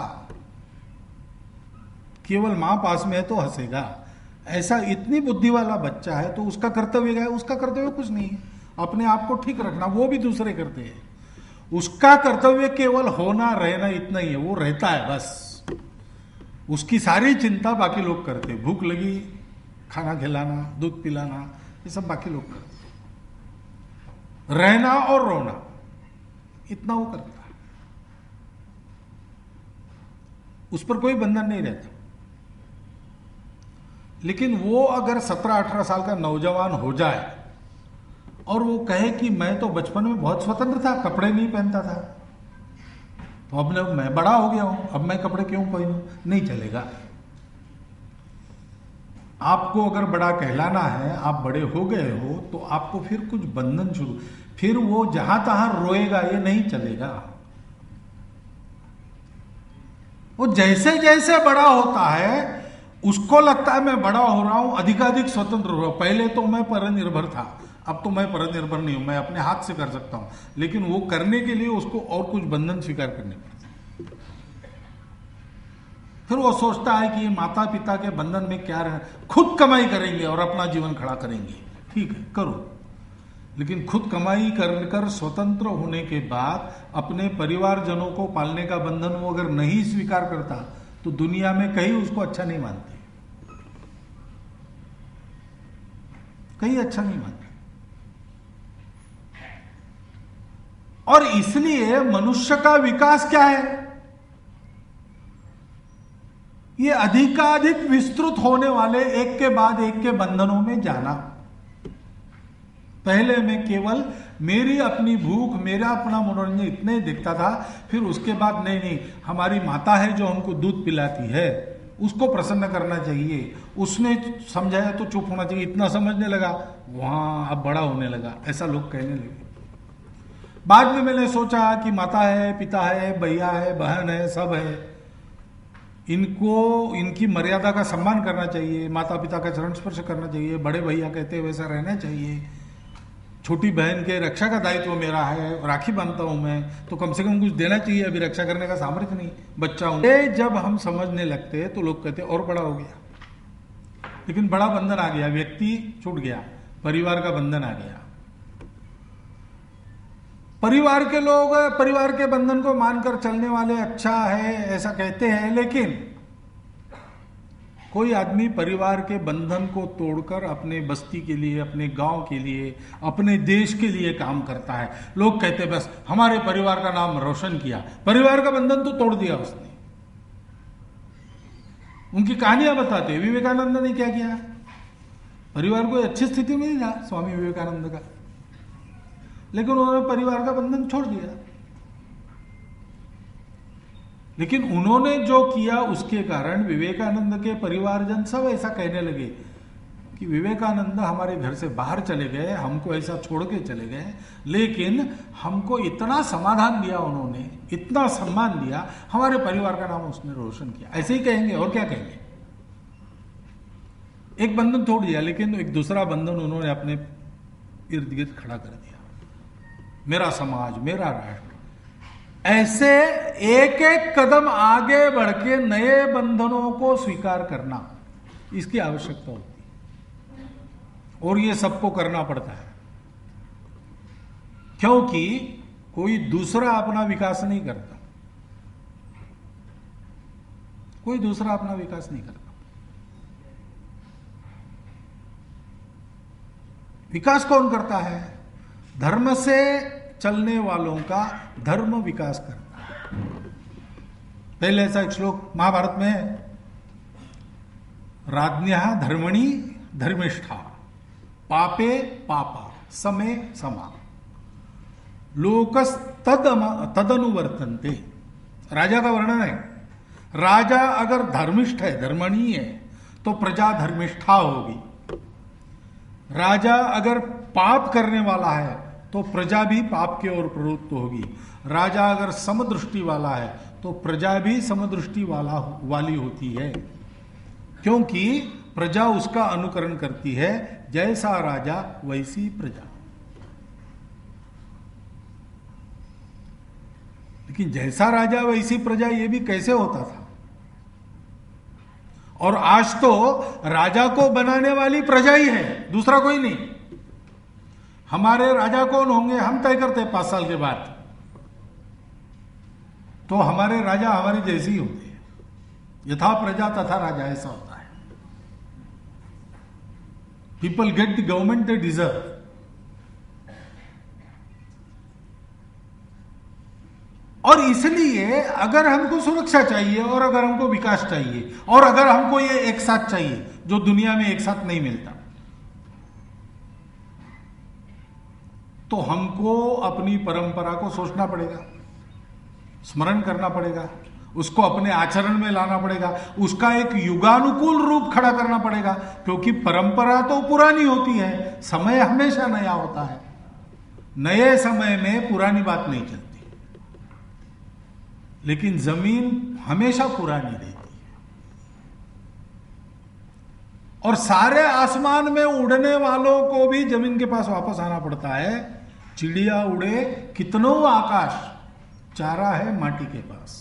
Speaker 1: केवल मां पास में है तो हंसेगा। ऐसा इतनी बुद्धि वाला बच्चा है, तो उसका कर्तव्य क्या है? उसका कर्तव्य कुछ नहीं है, अपने आप को ठीक रखना। वो भी दूसरे करते हैं। उसका कर्तव्य केवल होना रहना इतना ही है, वो रहता है बस। उसकी सारी चिंता बाकी लोग करते हैं। भूख लगी, खाना खिलाना, दूध पिलाना, ये सब बाकी लोग करते हैं। रहना और रोना इतना वो करता है, उस पर कोई बंधन नहीं रहता। लेकिन वो अगर 17-18 साल का नौजवान हो जाए और वो कहे कि मैं तो बचपन में बहुत स्वतंत्र था, कपड़े नहीं पहनता था, तो अब मैं बड़ा हो गया हूं, अब मैं कपड़े क्यों पहनूं? नहीं चलेगा। आपको अगर बड़ा कहलाना है, आप बड़े हो गए हो, तो आपको फिर कुछ बंधन शुरू, फिर वो जहां तहां रोएगा, ये नहीं चलेगा। वो जैसे जैसे बड़ा होता है उसको लगता है मैं बड़ा हो रहा हूं, अधिकाधिक स्वतंत्र हो रहा हूं। पहले तो मैं परनिर्भर था, अब तो मैं परनिर्भर नहीं हूं, मैं अपने हाथ से कर सकता हूं। लेकिन वो करने के लिए उसको और कुछ बंधन स्वीकार करने पड़ते। फिर वो सोचता है कि ये माता पिता के बंधन में क्या रहे, खुद कमाई करेंगे और अपना जीवन खड़ा करेंगे। ठीक है, करो, लेकिन खुद कमाई कर स्वतंत्र होने के बाद अपने परिवारजनों को पालने का बंधन वो अगर नहीं स्वीकार करता तो दुनिया में कहीं उसको अच्छा नहीं मानते, कहीं अच्छा नहीं मानते। और इसलिए मनुष्य का विकास क्या है, ये अधिकाधिक विस्तृत होने वाले एक के बाद एक के बंधनों में जाना। पहले में केवल मेरी अपनी भूख, मेरा अपना मनोरंजन इतने ही दिखता था, फिर उसके बाद नहीं, हमारी माता है जो हमको दूध पिलाती है, उसको प्रसन्न करना चाहिए, उसने समझाया तो चुप होना चाहिए, इतना समझने लगा, वहां अब बड़ा होने लगा, ऐसा लोग कहने लगे। बाद में मैंने सोचा कि माता है, पिता है, भैया है, बहन है, सब है, इनको इनकी मर्यादा का सम्मान करना चाहिए, माता पिता का चरण स्पर्श करना चाहिए, बड़े भैया कहते हैं वैसा रहना चाहिए, छोटी बहन के रक्षा का दायित्व मेरा है, राखी बांधता हूं मैं, तो कम से कम कुछ देना चाहिए, अभी रक्षा करने का सामर्थ्य नहीं, बच्चा हूं। ये जब हम समझने लगते हैं तो लोग कहते हैं और बड़ा हो गया, लेकिन बड़ा बंधन आ गया, व्यक्ति छूट गया, परिवार का बंधन आ गया। परिवार के लोग परिवार के बंधन को मानकर चलने वाले अच्छा है ऐसा कहते हैं, लेकिन कोई आदमी परिवार के बंधन को तोड़कर अपने बस्ती के लिए, अपने गांव के लिए, अपने देश के लिए काम करता है। लोग कहते हैं बस हमारे परिवार का नाम रोशन किया, परिवार का बंधन तो तोड़ दिया उसने। उनकी कहानियां बताते हैं विवेकानंद ने क्या किया, परिवार को अच्छी स्थिति में नहीं था स्वामी विवेकानंद का, लेकिन उन्होंने परिवार का बंधन छोड़ दिया। लेकिन उन्होंने जो किया उसके कारण विवेकानंद के परिवारजन सब ऐसा कहने लगे कि विवेकानंद हमारे घर से बाहर चले गए, हमको ऐसा छोड़ के चले गए, लेकिन हमको इतना समाधान दिया उन्होंने, इतना सम्मान दिया, हमारे परिवार का नाम उसने रोशन किया। ऐसे ही कहेंगे और क्या कहेंगे। एक बंधन तोड़ दिया, लेकिन एक दूसरा बंधन उन्होंने अपने इर्द गिर्द खड़ा कर दिया, मेरा समाज, मेरा राष्ट्र। ऐसे एक एक कदम आगे बढ़ के नए बंधनों को स्वीकार करना, इसकी आवश्यकता होती है, और ये सबको करना पड़ता है, क्योंकि कोई दूसरा अपना विकास नहीं करता, कोई दूसरा अपना विकास नहीं करता। विकास कौन करता है? धर्म से चलने वालों का धर्म विकास करता है। पहले ऐसा एक श्लोक महाभारत में है, राज्ञः धर्मणि धर्मिष्ठा पापे पापा समे समा लोकस तदनुवर्तन्ते। राजा का वर्णन है, राजा अगर धर्मिष्ठ है, धर्मणीय है, तो प्रजा धर्मिष्ठा होगी। राजा अगर पाप करने वाला है तो प्रजा भी पाप की ओर प्रवृत्त होगी। राजा अगर समदृष्टि वाला है तो प्रजा भी समदृष्टि वाली होती है, क्योंकि प्रजा उसका अनुकरण करती है, जैसा राजा वैसी प्रजा। लेकिन जैसा राजा वैसी प्रजा, ये भी कैसे होता था? और आज तो राजा को बनाने वाली प्रजा ही है, दूसरा कोई नहीं। हमारे राजा कौन होंगे हम तय करते हैं 5 साल के बाद, तो हमारे राजा हमारी जैसी ही होते हैं, यथा प्रजा तथा राजा, ऐसा होता है। People get the government they deserve. और इसलिए अगर हमको सुरक्षा चाहिए, और अगर हमको विकास चाहिए, और अगर हमको ये एक साथ चाहिए जो दुनिया में एक साथ नहीं मिलता, तो हमको अपनी परंपरा को सोचना पड़ेगा, स्मरण करना पड़ेगा, उसको अपने आचरण में लाना पड़ेगा, उसका एक युगानुकूल रूप खड़ा करना पड़ेगा, क्योंकि परंपरा तो पुरानी होती है, समय हमेशा नया होता है। नए समय में पुरानी बात नहीं चलती, लेकिन जमीन हमेशा पुरानी रहती है। और सारे आसमान में उड़ने वालों को भी जमीन के पास वापस आना पड़ता है। चिड़िया उड़े कितनों आकाश, चारा है माटी के पास।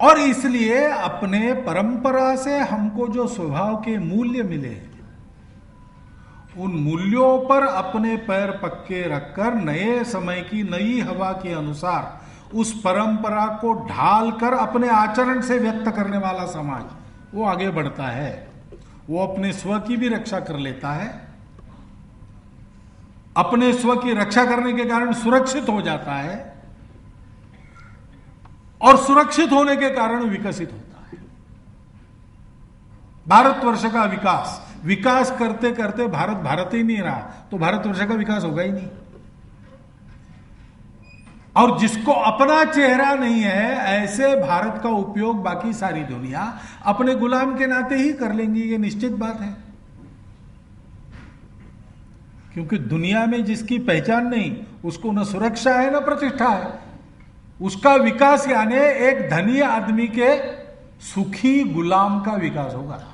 Speaker 2: और इसलिए अपने परंपरा से हमको जो स्वभाव के मूल्य मिले, उन मूल्यों पर अपने पैर पक्के रखकर नए समय की नई हवा के अनुसार उस परंपरा को ढालकर अपने आचरण से व्यक्त करने वाला समाज वो आगे बढ़ता है। वो अपने स्व की भी रक्षा कर लेता है, अपने स्व की रक्षा करने के कारण सुरक्षित हो जाता है, और सुरक्षित होने के कारण विकसित होता है। भारतवर्ष का विकास करते करते भारत ही नहीं रहा तो भारतवर्ष का विकास होगा ही नहीं। और जिसको अपना चेहरा नहीं है, ऐसे भारत का उपयोग बाकी सारी दुनिया अपने गुलाम के नाते ही कर लेंगी, ये निश्चित बात है। क्योंकि दुनिया में जिसकी पहचान नहीं, उसको न सुरक्षा है न प्रतिष्ठा है। उसका विकास यानी एक धनी आदमी के सुखी गुलाम का विकास होगा।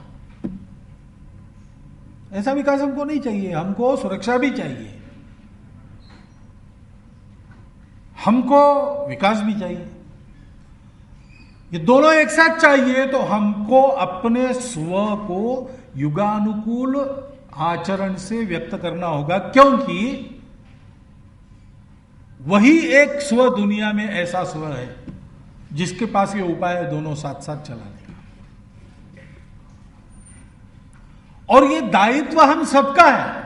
Speaker 2: ऐसा विकास हमको नहीं चाहिए। हमको सुरक्षा भी चाहिए, हमको विकास भी चाहिए। ये दोनों एक साथ चाहिए तो हमको अपने स्व को युगानुकूल आचरण से व्यक्त करना होगा, क्योंकि वही एक स्व दुनिया में ऐसा स्व है जिसके पास ये उपाय है दोनों साथ साथ चलाने का। और ये दायित्व हम सबका है।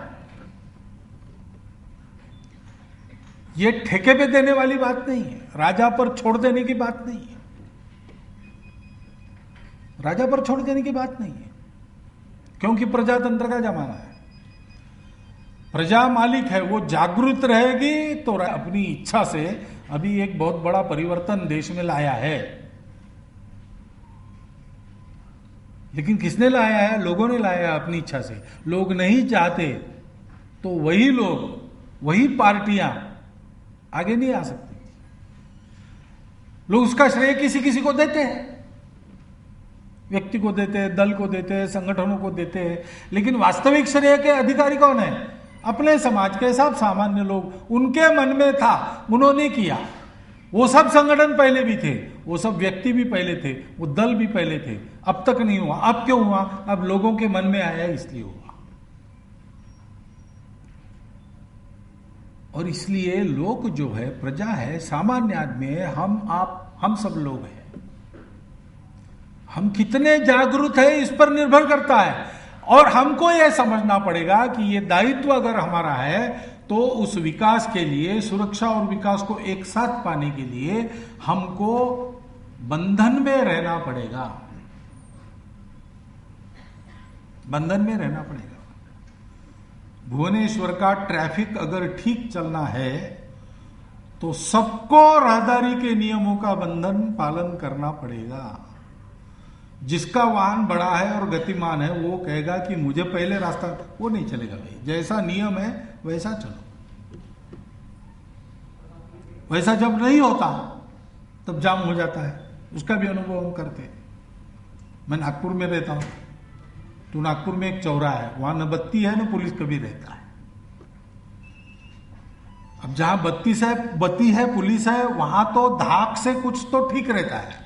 Speaker 2: ये ठेके पे देने वाली बात नहीं है, राजा पर छोड़ देने की बात नहीं है। राजा पर छोड़ देने की बात नहीं है, क्योंकि प्रजातंत्र का जमाना है। प्रजा मालिक है, वो जागरूक रहेगी तो अपनी इच्छा से अभी एक बहुत बड़ा परिवर्तन देश में लाया है। लेकिन किसने लाया है? लोगों ने लाया है अपनी इच्छा से। लोग नहीं चाहते तो वही लोग, वही पार्टियां आगे नहीं आ सकती। लोग उसका श्रेय किसी किसी को देते हैं, व्यक्ति को देते हैं, दल को देते हैं, संगठनों को देते हैं, लेकिन वास्तविक श्रेय के अधिकारी कौन है? अपने समाज के सब सामान्य लोग। उनके मन में था, उन्होंने किया। वो सब संगठन पहले भी थे, वो सब व्यक्ति भी पहले थे, वो दल भी पहले थे। अब तक नहीं हुआ। अब क्यों हुआ? अब लोगों के मन में आया इसलिए हुआ। और इसलिए लोग जो है, प्रजा है, सामान्य आदमी है, हम सब लोग हैं। हम कितने जागरूक हैं इस पर निर्भर करता है। और हमको यह समझना पड़ेगा कि ये दायित्व अगर हमारा है तो उस विकास के लिए, सुरक्षा और विकास को एक साथ पाने के लिए हमको बंधन में रहना पड़ेगा। बंधन में रहना पड़ेगा। भुवनेश्वर का ट्रैफिक अगर ठीक चलना है तो सबको राहदारी के नियमों का बंधन पालन करना पड़ेगा। जिसका वाहन बड़ा है और गतिमान है वो कहेगा कि मुझे पहले रास्ता, वो नहीं चलेगा भाई। जैसा नियम है वैसा चलो। वैसा जब नहीं होता तब जाम हो जाता है। उसका भी अनुभव हम करते हैं। मैं नागपुर में रहता हूं, तो नागपुर में एक चौराहा है, वहां न बत्ती है न पुलिस कभी रहता है। अब जहां बत्ती है पुलिस है, वहां तो धाक से कुछ तो ठीक रहता है।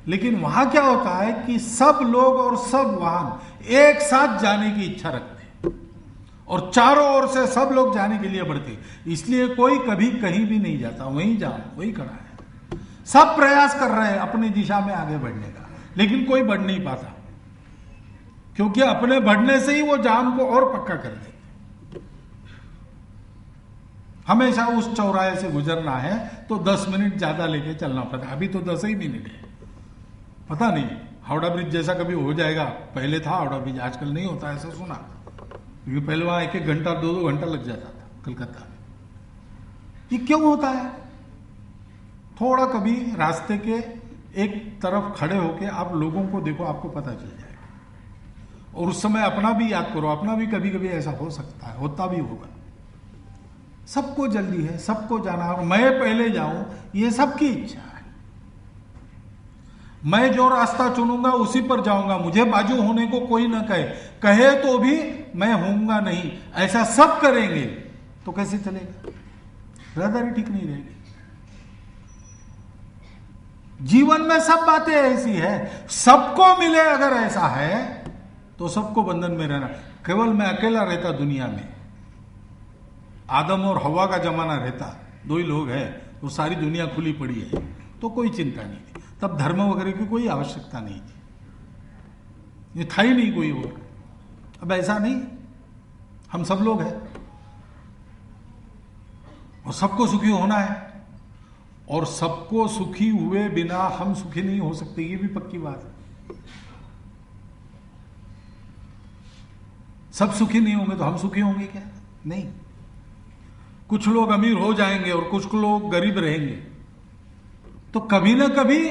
Speaker 2: लेकिन वहां क्या होता है कि सब लोग और सब वाहन एक साथ जाने की इच्छा रखते हैं और चारों ओर से सब लोग जाने के लिए बढ़ते हैं। इसलिए कोई कभी कहीं भी नहीं जाता, वहीं जाम, वहीं खड़ा है। सब प्रयास कर रहे हैं अपनी दिशा में आगे बढ़ने का, लेकिन कोई बढ़ नहीं पाता, क्योंकि अपने बढ़ने से ही वो जाम को और पक्का कर देते। हमेशा उस चौराहे से गुजरना है तो 10 मिनट ज्यादा लेके चलना पड़ता है। अभी तो 10 ही मिनट है। पता नहीं हावड़ा ब्रिज जैसा कभी हो जाएगा। पहले था हावड़ा ब्रिज, आजकल नहीं होता, ऐसा सुना। क्योंकि पहले वहां 1-1 घंटा 2-2 घंटा लग जाता था कलकत्ता में। ये क्यों होता है? थोड़ा कभी रास्ते के एक तरफ खड़े होके आप लोगों को देखो, आपको पता चल जाएगा। और उस समय अपना भी याद करो, अपना भी कभी कभी ऐसा हो सकता है, होता भी होगा। सबको जल्दी है, सबको जाना है, मैं पहले जाऊं, ये सबकी इच्छा है। मैं जो रास्ता चुनूंगा उसी पर जाऊंगा, मुझे बाजू होने को कोई ना कहे तो भी मैं होऊंगा नहीं। ऐसा सब करेंगे तो कैसे चलेगा? राहदारी ठीक नहीं रहेगी। जीवन में सब बातें ऐसी है, सबको मिले अगर ऐसा है तो सबको बंधन में रहना। केवल मैं अकेला रहता दुनिया में, आदम और हवा का जमाना रहता, 2 ही लोग हैं, तो सारी दुनिया खुली पड़ी है, तो कोई चिंता नहीं थी, तब धर्म वगैरह की कोई आवश्यकता नहीं थी, ये था ही नहीं कोई और। अब ऐसा नहीं, हम सब लोग हैं और सबको सुखी होना है, और सबको सुखी हुए बिना हम सुखी नहीं हो सकते, ये भी पक्की बात है। सब सुखी नहीं होंगे तो हम सुखी होंगे क्या? नहीं। कुछ लोग अमीर हो जाएंगे और कुछ लोग गरीब रहेंगे, तो कभी ना कभी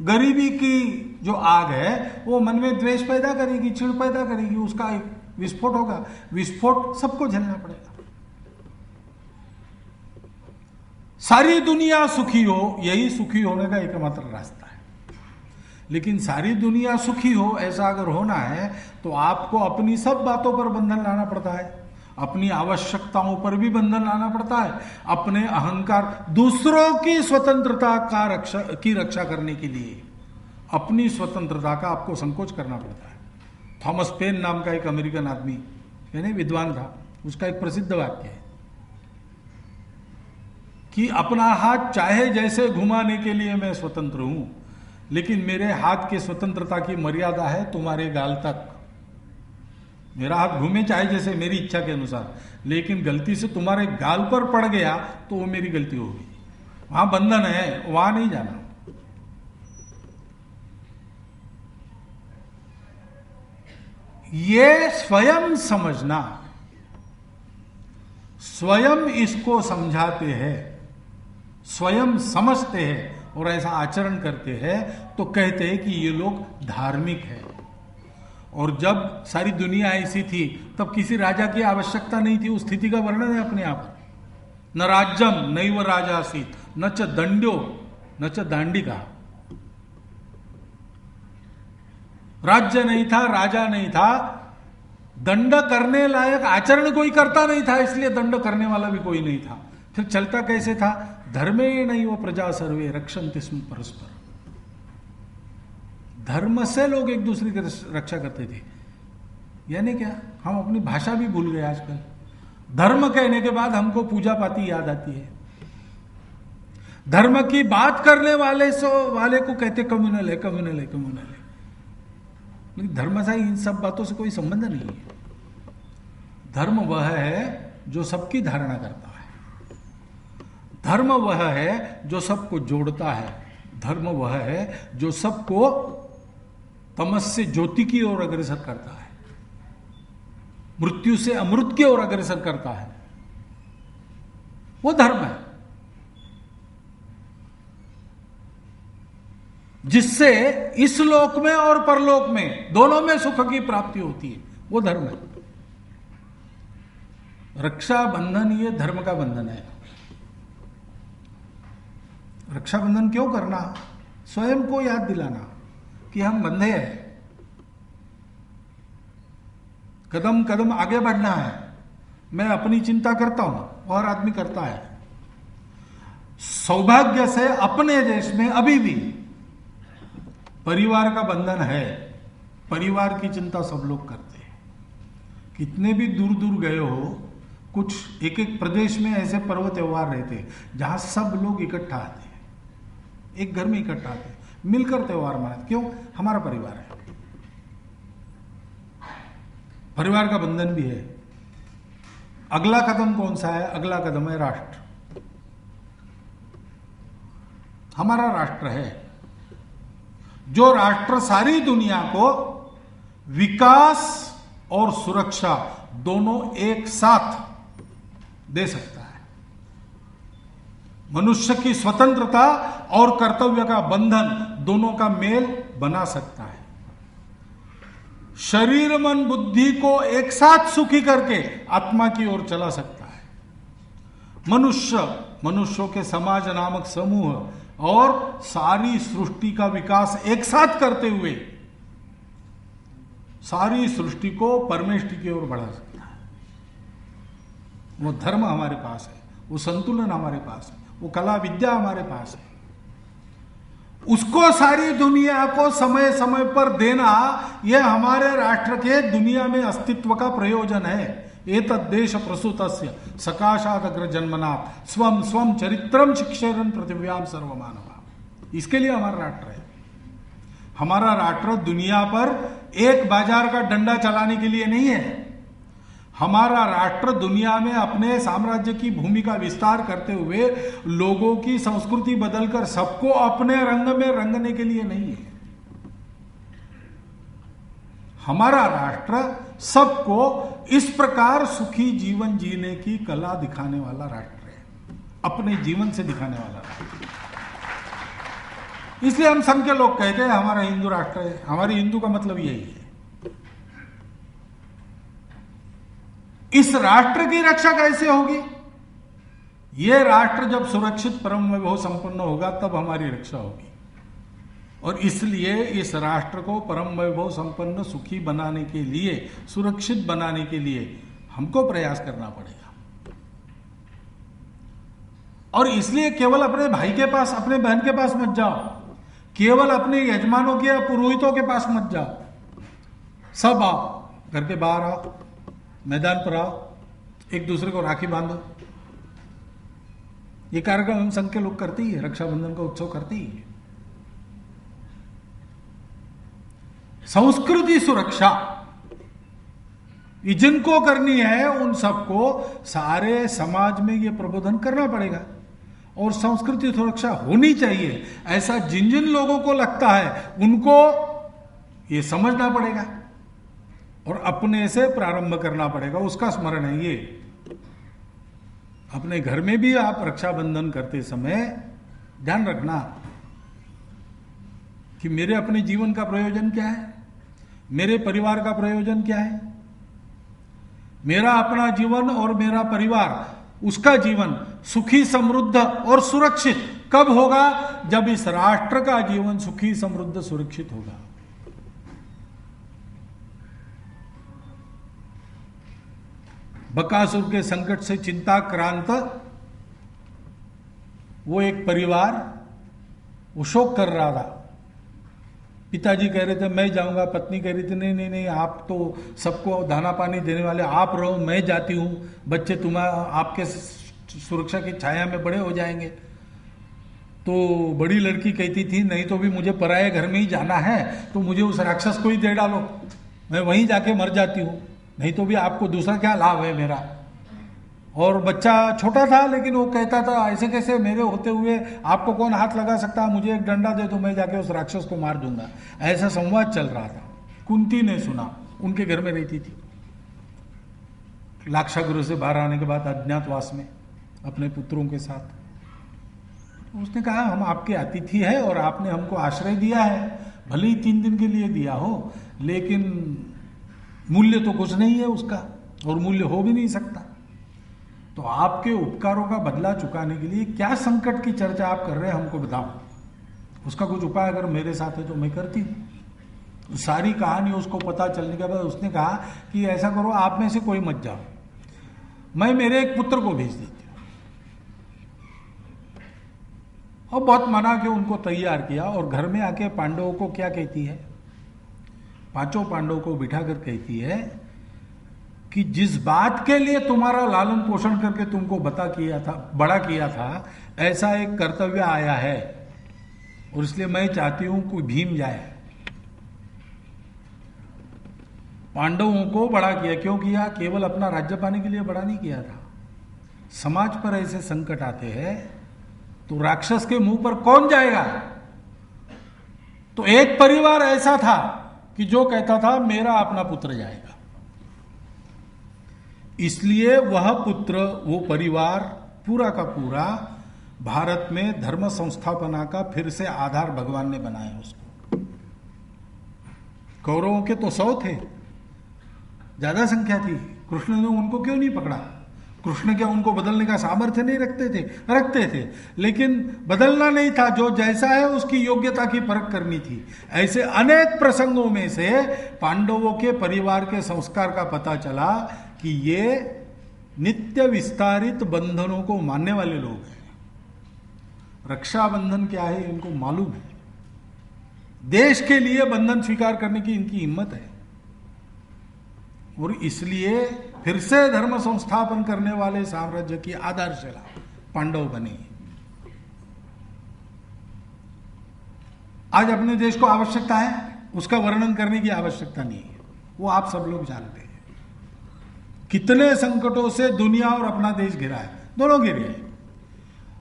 Speaker 2: गरीबी की जो आग है वो मन में द्वेष पैदा करेगी, चिढ़ पैदा करेगी, उसका एक विस्फोट होगा, विस्फोट सबको झेलना पड़ेगा। सारी दुनिया सुखी हो, यही सुखी होने का एकमात्र रास्ता है। लेकिन सारी दुनिया सुखी हो ऐसा अगर होना है तो आपको अपनी सब बातों पर बंधन लाना पड़ता है, अपनी आवश्यकताओं पर भी बंधन लाना पड़ता है, अपने अहंकार, दूसरों की स्वतंत्रता की रक्षा करने के लिए अपनी स्वतंत्रता का आपको संकोच करना पड़ता है। थॉमस पेन नाम का एक अमेरिकन आदमी, यानी विद्वान था, उसका एक प्रसिद्ध वाक्य है कि अपना हाथ चाहे जैसे घुमाने के लिए मैं स्वतंत्र हूं, लेकिन मेरे हाथ की स्वतंत्रता की मर्यादा है तुम्हारे गाल तक। मेरा हाथ घूमे चाहे जैसे मेरी इच्छा के अनुसार, लेकिन गलती से तुम्हारे गाल पर पड़ गया तो वो मेरी गलती होगी, वहां बंधन है, वहां नहीं जाना। ये स्वयं समझना, स्वयं इसको समझाते हैं, स्वयं समझते हैं और ऐसा आचरण करते हैं तो कहते हैं कि ये लोग धार्मिक है। और जब सारी दुनिया ऐसी थी तब किसी राजा की आवश्यकता नहीं थी, उस स्थिति का वर्णन है अपने आप। न राज्यम नैव राजासीत न च दंड्यो न च दांडिका। राज्य नहीं था, राजा नहीं था, दंड करने लायक आचरण कोई करता नहीं था, इसलिए दंड करने वाला भी कोई नहीं था। फिर चलता कैसे था? धर्मे नैव प्रजा सर्वे रक्षन्ति स्म परस्पर। धर्म से लोग एक दूसरे की रक्षा करते थे। यानी क्या? हम अपनी भाषा भी भूल गए आजकल। धर्म कहने के बाद हमको पूजा पाती याद आती है। धर्म की बात करने वाले को कहते कम्युनल है, कम्युनल है, कम्युनल है। लेकिन धर्म से इन सब बातों से कोई संबंध नहीं है। धर्म वह है जो सबकी धारणा करता है, धर्म वह है जो सबको जोड़ता है, धर्म वह है जो सबको तमस से ज्योति की ओर अग्रसर करता है, मृत्यु से अमृत की ओर अग्रसर करता है, वो धर्म है। जिससे इस लोक में और परलोक में दोनों में सुख की प्राप्ति होती है, वो धर्म है। रक्षा बंधन ये धर्म का बंधन है। रक्षाबंधन क्यों करना? स्वयं को याद दिलाना कि हम बंधे हैं, कदम कदम आगे बढ़ना है। मैं अपनी चिंता करता हूं और आदमी करता है। सौभाग्य से अपने देश में अभी भी परिवार का बंधन है, परिवार की चिंता सब लोग करते हैं। कितने भी दूर दूर गए हो, कुछ एक एक प्रदेश में ऐसे पर्व त्योहार रहते हैं जहां सब लोग इकट्ठा आते हैं, एक घर में इकट्ठा आते हैं, मिलकर त्योहार मनाते। क्यों? हमारा परिवार है, परिवार का बंधन भी है। अगला कदम कौन सा है? अगला कदम है राष्ट्र। हमारा राष्ट्र है, जो राष्ट्र सारी दुनिया को विकास और सुरक्षा दोनों एक साथ दे सकता है। मनुष्य की स्वतंत्रता और कर्तव्य का बंधन दोनों का मेल बना सकता है। शरीर मन बुद्धि को एक साथ सुखी करके आत्मा की ओर चला सकता है। मनुष्यों के समाज नामक समूह और सारी सृष्टि का विकास एक साथ करते हुए सारी सृष्टि को परमेष्टि की ओर बढ़ा सकता है। वो धर्म हमारे पास है, वो संतुलन हमारे पास है, वो कला विद्या हमारे पास है। उसको सारी दुनिया को समय समय पर देना, यह हमारे राष्ट्र के दुनिया में अस्तित्व का प्रयोजन है। एतद् देश प्रसूतस्य सकाशात् अग्र जन्मनात् स्वम स्वम चरित्रम शिक्षेरन पृथिव्याम सर्वमानवा। इसके लिए हमारा राष्ट्र है। हमारा राष्ट्र दुनिया पर एक बाजार का डंडा चलाने के लिए नहीं है। हमारा राष्ट्र दुनिया में अपने साम्राज्य की भूमि का विस्तार करते हुए लोगों की संस्कृति बदलकर सबको अपने रंग में रंगने के लिए नहीं है। हमारा राष्ट्र सबको इस प्रकार सुखी जीवन जीने की कला दिखाने वाला राष्ट्र है, अपने जीवन से दिखाने वाला राष्ट्र। इसलिए हम संघ के लोग कहते हैं हमारा हिंदू राष्ट्र है। हमारी हिंदू का मतलब यही है। इस राष्ट्र की रक्षा कैसे होगी? यह राष्ट्र जब सुरक्षित परम वैभव संपन्न होगा तब हमारी रक्षा होगी। और इसलिए इस राष्ट्र को परम वैभव संपन्न सुखी बनाने के लिए, सुरक्षित बनाने के लिए हमको प्रयास करना पड़ेगा। और इसलिए केवल अपने भाई के पास, अपने बहन के पास मत जाओ, केवल अपने यजमानों के या पुरोहितों के पास मत जाओ। सब आओ, घर के बाहर आओ, मैदान पर आओ, एक दूसरे को राखी बांधो। ये कार्यक्रम हम संघ के लोग करते ही है, रक्षाबंधन का उत्सव करते ही है। संस्कृति सुरक्षा ये जिनको करनी है उन सबको सारे समाज में ये प्रबोधन करना पड़ेगा। और संस्कृति सुरक्षा होनी चाहिए, ऐसा जिन जिन लोगों को लगता है उनको ये समझना पड़ेगा और अपने से प्रारंभ करना पड़ेगा। उसका स्मरण है ये। अपने घर में भी आप रक्षाबंधन करते समय ध्यान रखना कि मेरे अपने जीवन का प्रयोजन क्या है, मेरे परिवार का प्रयोजन क्या है। मेरा अपना जीवन और मेरा परिवार, उसका जीवन सुखी समृद्ध और सुरक्षित कब होगा? जब इस राष्ट्र का जीवन सुखी समृद्ध सुरक्षित होगा। बकासुर के संकट से चिंताक्रांत वो एक परिवार वो शोक कर रहा था। पिताजी कह रहे थे मैं जाऊंगा, पत्नी कह रही थी नहीं नहीं नहीं, आप तो सबको दाना पानी देने वाले आप रहो, मैं जाती हूं, बच्चे आपके सुरक्षा की छाया में बड़े हो जाएंगे। तो बड़ी लड़की कहती थी नहीं तो भी मुझे पराये घर में ही जाना है, तो मुझे उस राक्षस को ही दे डालो, मैं वहीं जाके मर जाती हूं, नहीं तो भी आपको दूसरा क्या लाभ है मेरा। और बच्चा छोटा था लेकिन वो कहता था ऐसे कैसे, मेरे होते हुए आपको कौन हाथ लगा सकता, मुझे एक डंडा दे तो मैं जाके उस राक्षस को मार दूंगा। ऐसा संवाद चल रहा था। कुंती ने सुना, उनके घर में रहती थी। लाक्षागृह से बाहर आने के बाद अज्ञातवास में अपने पुत्रों के साथ उसने कहा हम आपके अतिथि है और आपने हमको आश्रय दिया है, भले ही 3 दिन के लिए दिया हो, लेकिन मूल्य तो कुछ नहीं है उसका और मूल्य हो भी नहीं सकता। तो आपके उपकारों का बदला चुकाने के लिए क्या संकट की चर्चा आप कर रहे हैं हमको बताओ, उसका कुछ उपाय अगर मेरे साथ है तो मैं करती हूँ। तो सारी कहानी उसको पता चलने के बाद उसने कहा कि ऐसा करो आप में से कोई मत जाओ, मैं मेरे एक पुत्र को भेज देती हूँ। और बहुत मना के उनको तैयार किया और घर में आके पांडवों को क्या कहती है, 5 पांडवों को बिठा कर कहती है कि जिस बात के लिए तुम्हारा लालन पोषण करके तुमको बड़ा किया था, ऐसा एक कर्तव्य आया है और इसलिए मैं चाहती हूं कि भीम जाए। पांडवों को बड़ा किया, क्यों किया? केवल अपना राज्य पाने के लिए बड़ा नहीं किया था। समाज पर ऐसे संकट आते हैं तो राक्षस के मुंह पर कौन जाएगा? तो एक परिवार ऐसा था कि जो कहता था मेरा अपना पुत्र जाएगा, इसलिए वह पुत्र, वो परिवार पूरा का पूरा भारत में धर्म संस्थापना का फिर से आधार भगवान ने बनाया उसको। कौरवों के तो 100 थे, ज्यादा संख्या थी, कृष्ण ने उनको क्यों नहीं पकड़ा? कृष्ण क्या उनको बदलने का सामर्थ्य नहीं रखते थे, लेकिन बदलना नहीं था, जो जैसा है उसकी योग्यता की परख करनी थी। ऐसे अनेक प्रसंगों में से पांडवों के परिवार के संस्कार का पता चला कि ये नित्य विस्तारित बंधनों को मानने वाले लोग हैं। रक्षाबंधन क्या है इनको मालूम है। देश के लिए बंधन स्वीकार करने की इनकी हिम्मत है। और इसलिए फिर से धर्म संस्थापन करने वाले साम्राज्य की आधारशिला पांडव बने। आज अपने देश को आवश्यकता है, उसका वर्णन करने की आवश्यकता नहीं है, वो आप सब लोग जानते हैं। कितने संकटों से दुनिया और अपना देश घिरा है, दोनों घिरे हैं,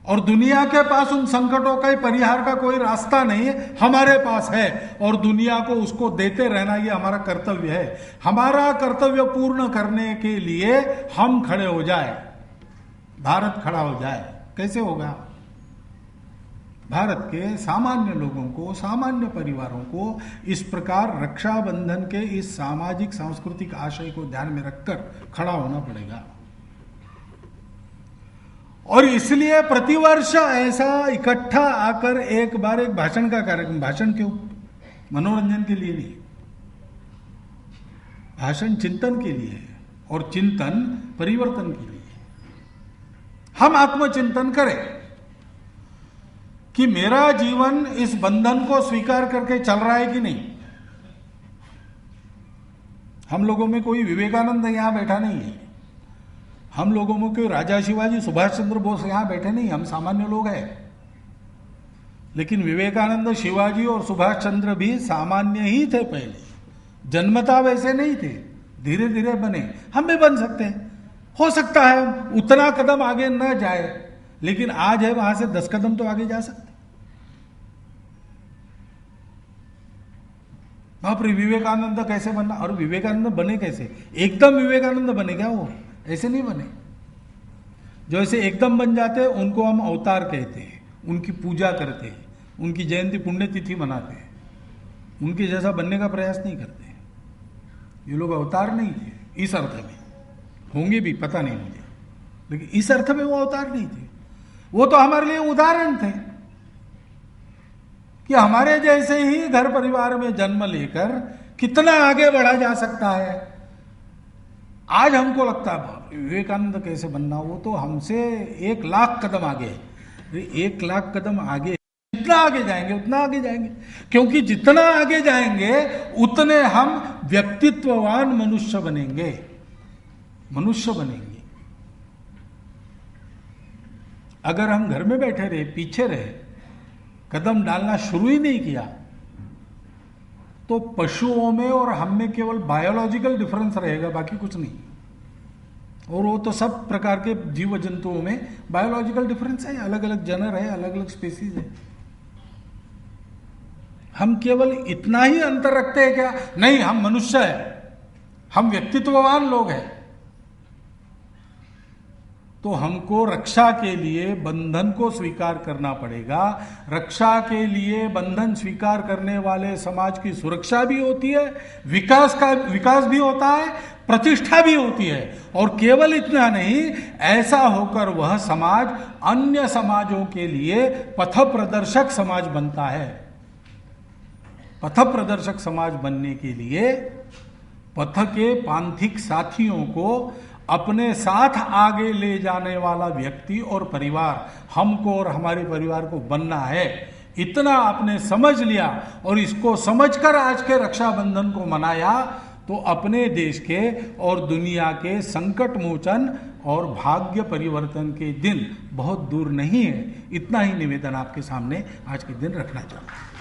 Speaker 2: और दुनिया के पास उन संकटों का परिहार का कोई रास्ता नहीं है, हमारे पास है, और दुनिया को उसको देते रहना ये हमारा कर्तव्य है। हमारा कर्तव्य पूर्ण करने के लिए हम खड़े हो जाए, भारत खड़ा हो जाए। कैसे होगा? भारत के सामान्य लोगों को, सामान्य परिवारों को इस प्रकार रक्षाबंधन के इस सामाजिक सांस्कृतिक आशय को ध्यान में रखकर खड़ा होना पड़ेगा। और इसलिए प्रतिवर्ष ऐसा इकट्ठा आकर एक बार एक भाषण का कार्यक्रम, भाषण क्यों? मनोरंजन के लिए नहीं, भाषण चिंतन के लिए है, और चिंतन परिवर्तन के लिए। हम आत्मचिंतन करें कि मेरा जीवन इस बंधन को स्वीकार करके चल रहा है कि नहीं। हम लोगों में कोई विवेकानंद यहां बैठा नहीं है, हम लोगों में कोई राजा शिवाजी, सुभाष चंद्र बोस यहां बैठे नहीं, हम सामान्य लोग हैं। लेकिन विवेकानंद, शिवाजी और सुभाष चंद्र भी सामान्य ही थे पहले, जन्मता वैसे नहीं थे, धीरे धीरे बने। हम भी बन सकते हैं, हो सकता है उतना कदम आगे न जाए, लेकिन आज है वहां से 10 कदम तो आगे जा सकते। बाप रे, विवेकानंद कैसे बनना? और विवेकानंद बने कैसे? एकदम विवेकानंद बने क्या? वो ऐसे नहीं बने। जो ऐसे एकदम बन जाते हैं उनको हम अवतार कहते हैं, उनकी पूजा करते हैं, उनकी जयंती पुण्यतिथि मनाते हैं, उनके जैसा बनने का प्रयास नहीं करते। ये लोग अवतार नहीं थे इस अर्थ में, होंगे भी पता नहीं मुझे, लेकिन इस अर्थ में वो अवतार नहीं थे। वो तो हमारे लिए उदाहरण थे कि हमारे जैसे ही घर परिवार में जन्म लेकर कितना आगे बढ़ा जा सकता है। आज हमको लगता है विवेकानंद कैसे बनना, वो तो हमसे 1 लाख कदम आगे है। 1 लाख कदम आगे, जितना आगे जाएंगे उतना आगे जाएंगे, क्योंकि जितना आगे जाएंगे उतने हम व्यक्तित्ववान मनुष्य बनेंगे, मनुष्य बनेंगे। अगर हम घर में बैठे रहे, पीछे रहे, कदम डालना शुरू ही नहीं किया, तो पशुओं में और हम में केवल बायोलॉजिकल डिफरेंस रहेगा, बाकी कुछ नहीं। और वो तो सब प्रकार के जीव जंतुओं में बायोलॉजिकल डिफरेंस है, अलग अलग जनर है, अलग अलग स्पीसीज है। हम केवल इतना ही अंतर रखते हैं क्या? नहीं, हम मनुष्य हैं, हम व्यक्तित्ववान लोग हैं। तो हमको रक्षा के लिए बंधन को स्वीकार करना पड़ेगा। रक्षा के लिए बंधन स्वीकार करने वाले समाज की सुरक्षा भी होती है, विकास भी होता है, प्रतिष्ठा भी होती है। और केवल इतना नहीं, ऐसा होकर वह समाज अन्य समाजों के लिए पथ प्रदर्शक समाज बनता है। पथ प्रदर्शक समाज बनने के लिए पथ के पांथिक साथियों को अपने साथ आगे ले जाने वाला व्यक्ति और परिवार, हमको और हमारे परिवार को बनना है। इतना आपने समझ लिया और इसको समझकर आज के रक्षाबंधन को मनाया, तो अपने देश के और दुनिया के संकट मोचन और भाग्य परिवर्तन के दिन बहुत दूर नहीं है। इतना ही निवेदन आपके सामने आज के दिन रखना चाहता हूं।